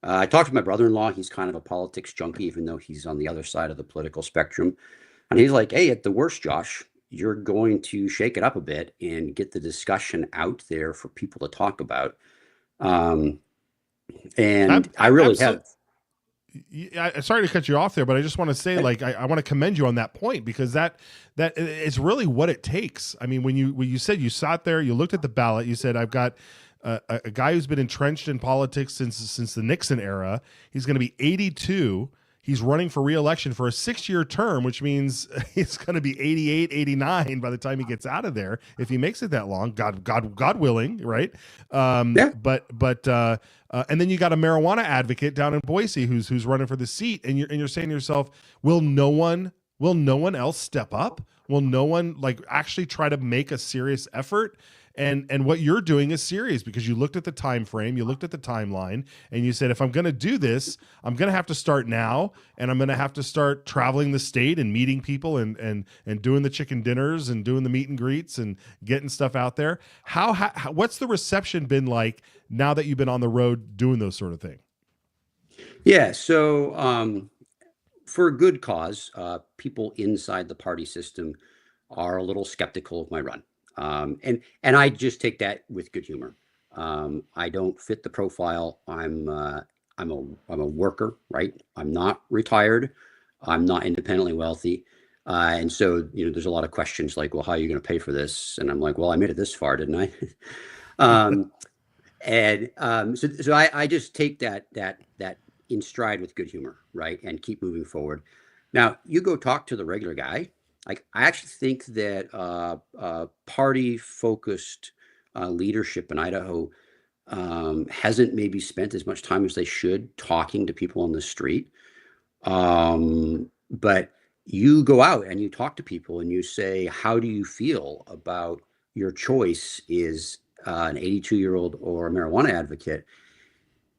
N: I talked to my brother-in-law. He's kind of a politics junkie, even though he's on the other side of the political spectrum. And he's like, hey, at the worst, Josh, you're going to shake it up a bit and get the discussion out there for people to talk about. And I really have.
R: Sorry to cut you off there, but I just want to say, like, I want to commend you on that point, because that is really what it takes. I mean, when you said you sat there, you looked at the ballot, you said, I've got a guy who's been entrenched in politics since the Nixon era. He's going to be 82. He's running for re-election for a 6-year term, which means he's going to be 88, 89 by the time he gets out of there, if he makes it that long, God willing, right? Yeah. But and then you got a marijuana advocate down in Boise who's running for the seat, and you're saying to yourself, will no one else step up? Will no one like actually try to make a serious effort? And what you're doing is serious, because you looked at the time frame, you looked at the timeline, and you said, if I'm going to do this, I'm going to have to start now, and I'm going to have to start traveling the state and meeting people and doing the chicken dinners and doing the meet and greets and getting stuff out there. How what's the reception been like now that you've been on the road doing those sort of things?
N: Yeah, so for a good cause, people inside the party system are a little skeptical of my run. And I just take that with good humor. I don't fit the profile. I'm a worker, right? I'm not retired. I'm not independently wealthy. And so, there's a lot of questions like, well, how are you going to pay for this? And I'm like, well, I made it this far, didn't I? So I just take that in stride with good humor, right? And keep moving forward. Now, you go talk to the regular guy. Like, I actually think that party-focused leadership in Idaho hasn't maybe spent as much time as they should talking to people on the street. But you go out and you talk to people and you say, how do you feel about your choice is an 82-year-old or a marijuana advocate?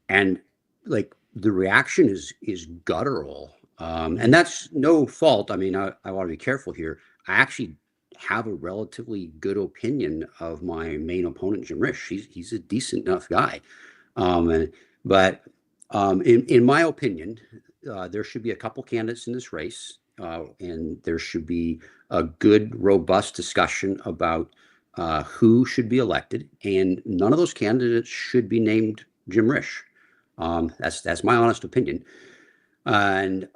N: And like the reaction is guttural. And that's no fault. I mean, I want to be careful here. I actually have a relatively good opinion of my main opponent, Jim Risch. He's a decent enough guy. But in my opinion, there should be a couple candidates in this race, and there should be a good, robust discussion about who should be elected. And none of those candidates should be named Jim Risch. That's my honest opinion. And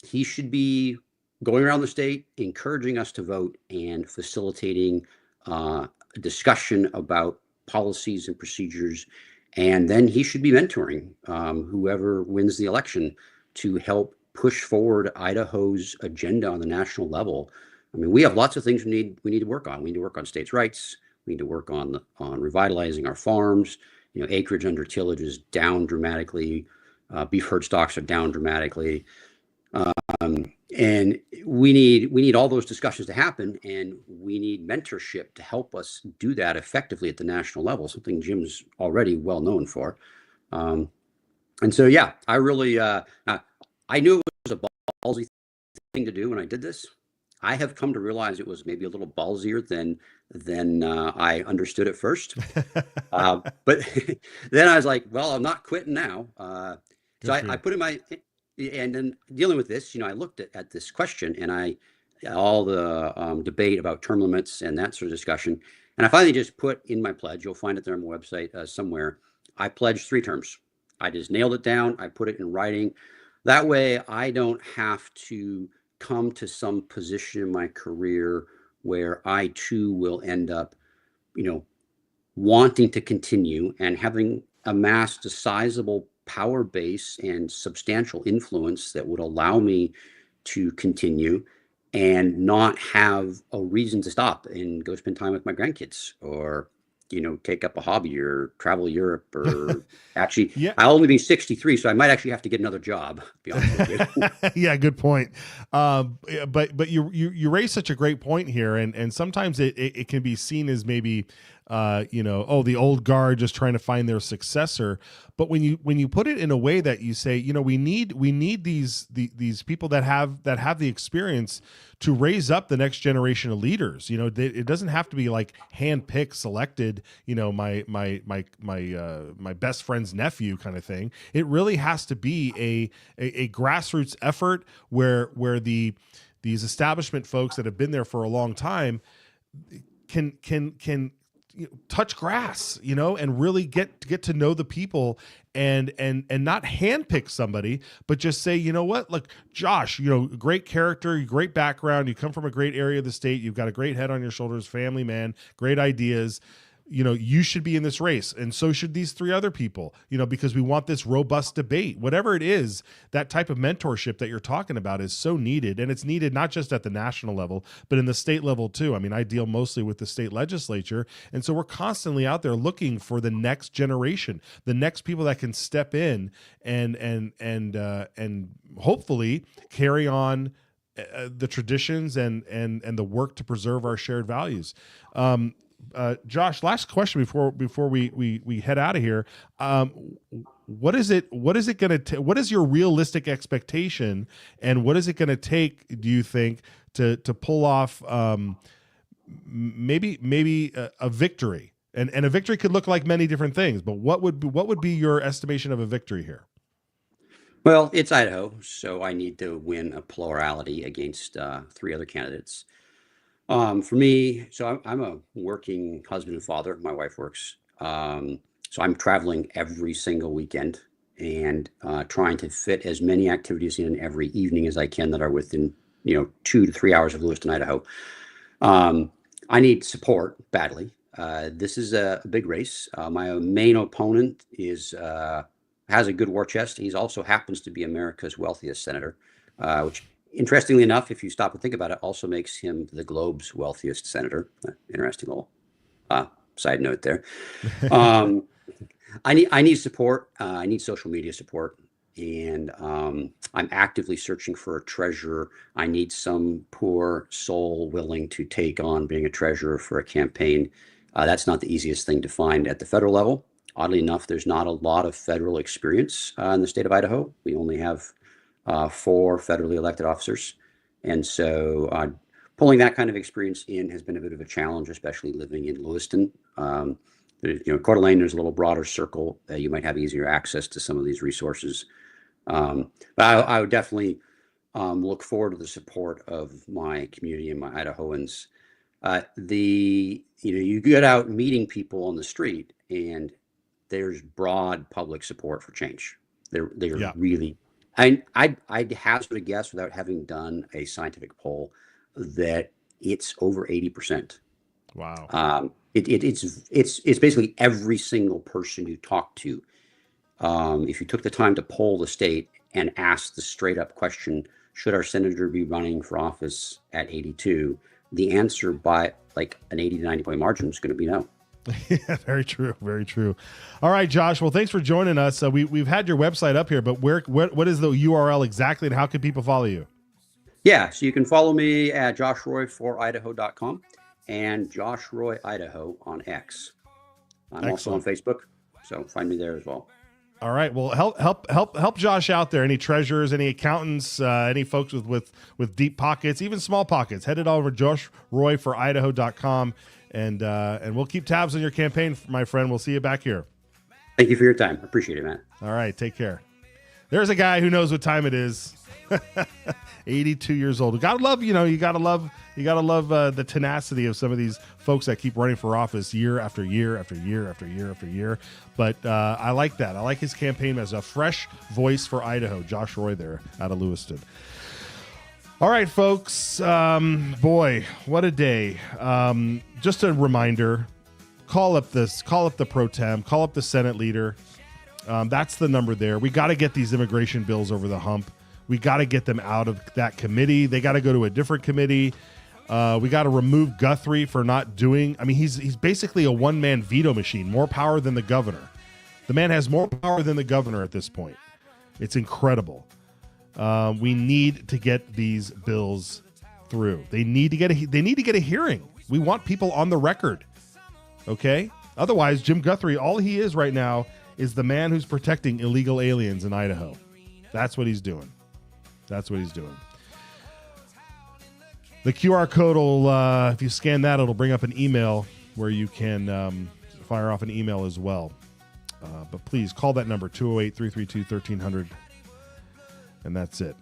N: he should be going around the state, encouraging us to vote and facilitating a discussion about policies and procedures. And then he should be mentoring whoever wins the election to help push forward Idaho's agenda on the national level. I mean, we have lots of things we need to work on. We need to work on states' rights. We need to work on revitalizing our farms. Acreage under tillage is down dramatically. Beef herd stocks are down dramatically. And we need all those discussions to happen, and we need mentorship to help us do that effectively at the national level, something Jim's already well known for. And so, yeah, I really, I knew it was a ballsy thing to do when I did this. I have come to realize it was maybe a little ballsier than I understood at first. But then I was like, well, I'm not quitting now. So I put in my, and then dealing with this, I looked at this question and all the debate about term limits and that sort of discussion. And I finally just put in my pledge, you'll find it there on my website somewhere. I pledged 3 terms. I just nailed it down. I put it in writing. That way I don't have to come to some position in my career where I too will end up, wanting to continue and having amassed a sizable power base and substantial influence that would allow me to continue and not have a reason to stop and go spend time with my grandkids or take up a hobby or travel Europe or actually, yeah. I'll only be 63, so I might actually have to get another job, to be honest with you.
R: Yeah, good point. But you raise such a great point here, and sometimes it can be seen as maybe the old guard just trying to find their successor. But when you put it in a way that you say, we need these people that have the experience to raise up the next generation of leaders. It doesn't have to be like handpicked, selected, my best friend's nephew kind of thing. It really has to be a grassroots effort where these establishment folks that have been there for a long time can touch grass, and really get to know the people and not handpick somebody, but just say, what, look, Josh, great character, great background, you come from a great area of the state, you've got a great head on your shoulders, family man, great ideas. You should be in this race, and so should these 3 other people, because we want this robust debate. Whatever it is, that type of mentorship that you're talking about is so needed, and it's needed not just at the national level, but in the state level too. I mean, I deal mostly with the state legislature, and so we're constantly out there looking for the next generation, the next people that can step in and hopefully carry on the traditions and the work to preserve our shared values. Josh, last question before we head out of here. What is your realistic expectation, and what is it going to take, do you think, to pull off maybe a victory? And a victory could look like many different things, but what would be your estimation of a victory here?
N: Well, it's Idaho, so I need to win a plurality against 3 other candidates. For me, so I'm a working husband and father. My wife works. So I'm traveling every single weekend and trying to fit as many activities in every evening as I can that are within, 2 to 3 hours of Lewiston, Idaho. I need support badly. This is a big race. My main opponent has a good war chest. He's also happens to be America's wealthiest senator, which, interestingly enough, if you stop and think about it, also makes him the globe's wealthiest senator. Interesting little side note there. I need support. I need social media support, and I'm actively searching for a treasurer. I need some poor soul willing to take on being a treasurer for a campaign. That's not the easiest thing to find at the federal level. Oddly enough, there's not a lot of federal experience in the state of Idaho. We only have 4 federally elected officers, and so pulling that kind of experience in has been a bit of a challenge, especially living in Lewiston. Coeur d'Alene, there's a little broader circle. You might have easier access to some of these resources. But I would definitely look forward to the support of my community and my Idahoans. You get out meeting people on the street, and there's broad public support for change. They're really. I'd hazard a guess, without having done a scientific poll, that it's over 80%.
R: Wow.
N: It's basically every single person you talk to. If you took the time to poll the state and ask the straight up question, should our senator be running for office at 82? The answer by like an 80 to 90 point margin is going to be no.
R: Yeah, very true. Very true. All right, Josh. Well, thanks for joining us. We've had your website up here, but what is the URL exactly, and how can people follow you?
N: Yeah, so you can follow me at joshroy4idaho.com and Josh Roy Idaho on X. I'm also on Facebook, so find me there as well.
R: All right. Well, help Josh out there. Any treasurers, any accountants, any folks with deep pockets, even small pockets. Head it over to joshroy4idaho.com. And we'll keep tabs on your campaign, my friend. We'll see you back here.
N: Thank you for your time. Appreciate it, man.
R: All right. Take care. There's a guy who knows what time it is. 82 years old. You gotta love the tenacity of some of these folks that keep running for office year after year after year after year after year. But I like that. I like his campaign as a fresh voice for Idaho. Josh Roy there out of Lewiston. All right, folks. Boy, what a day. Just a reminder, call up the pro tem, call up the Senate leader. That's the number there. We got to get these immigration bills over the hump. We got to get them out of that committee. They got to go to a different committee. We got to remove Guthrie for not doing. I mean, he's basically a one-man veto machine, more power than the governor. The man has more power than the governor at this point. It's incredible. We need to get these bills through. They need to get a hearing. We want people on the record. Okay? Otherwise, Jim Guthrie, all he is right now is the man who's protecting illegal aliens in Idaho. That's what he's doing. That's what he's doing. The QR code will, if you scan that, it'll bring up an email where you can fire off an email as well. But please call that number, 208-332-1300. And that's it.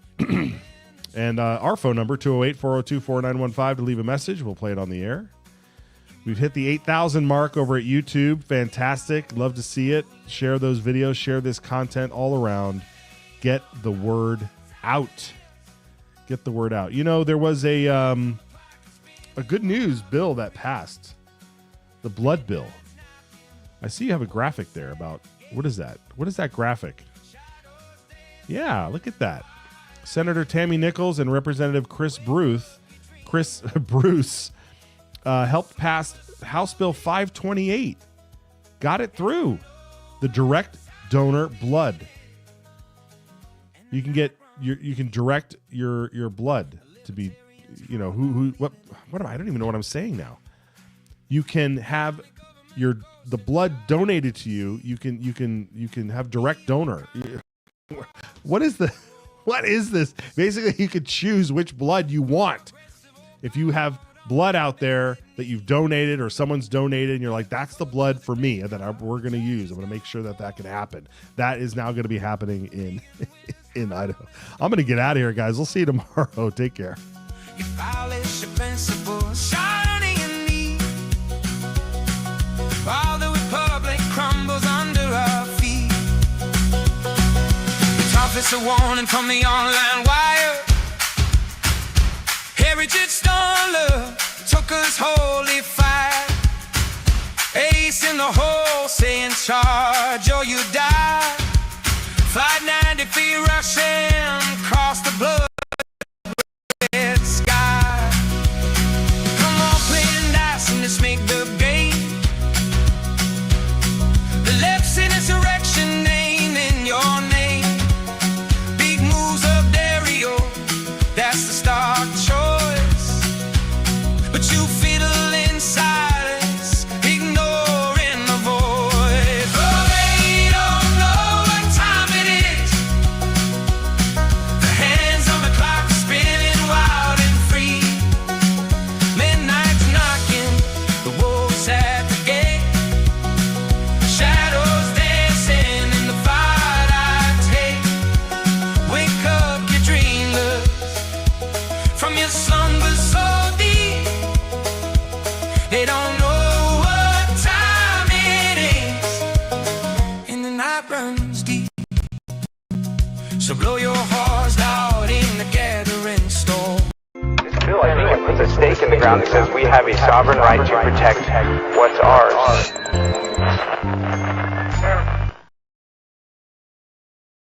R: And our phone number, 208-402-4915, to leave a message. We'll play it on the air. We've hit the 8,000 mark over at YouTube. Fantastic. Love to see it. Share those videos. Share this content all around. Get the word out. Get the word out. You know, there was a good news bill that passed. The blood bill. I see you have a graphic there about, what is that? What is that graphic? Yeah, look at that. Senator Tammy Nichols and Representative Chris Bruce helped pass House Bill 528. Got it through. The direct donor blood. You can get you can direct your blood to be, what am I don't even know what I'm saying now. You can have the blood donated to you. You can have direct donor. What is this? Basically, you could choose which blood you want. If you have blood out there that you've donated or someone's donated and you're like, that's the blood for me that we're going to use. I'm going to make sure that can happen. That is now going to be happening in Idaho. I'm going to get out of here, guys. We'll see you tomorrow. Take care.
F: You violate your principles. it's a warning from the online wire. Heritage Stoller took us holy fire. Ace in the hole, say in charge or you die. Flight 90 feet rushing across the blood sky. Come on, playing dice and let's make the game. The left's in insurrection, name in your name. Big moves of Dario, that's the stock choice. But you fiddle in silence, ignoring the voice. Oh, they don't know what time it is. The hands on the clock are spinning wild and free. Midnight's knocking, the wolves at the gate. Shadows dancing in the fight I take. Wake up, you dreamless, from your slumber so deep. They don't know what time it is, and the night runs deep. So blow your horns out in the gathering storm.
J: Bill, I think it puts a stake in the ground that says we have a sovereign right to protect what's ours.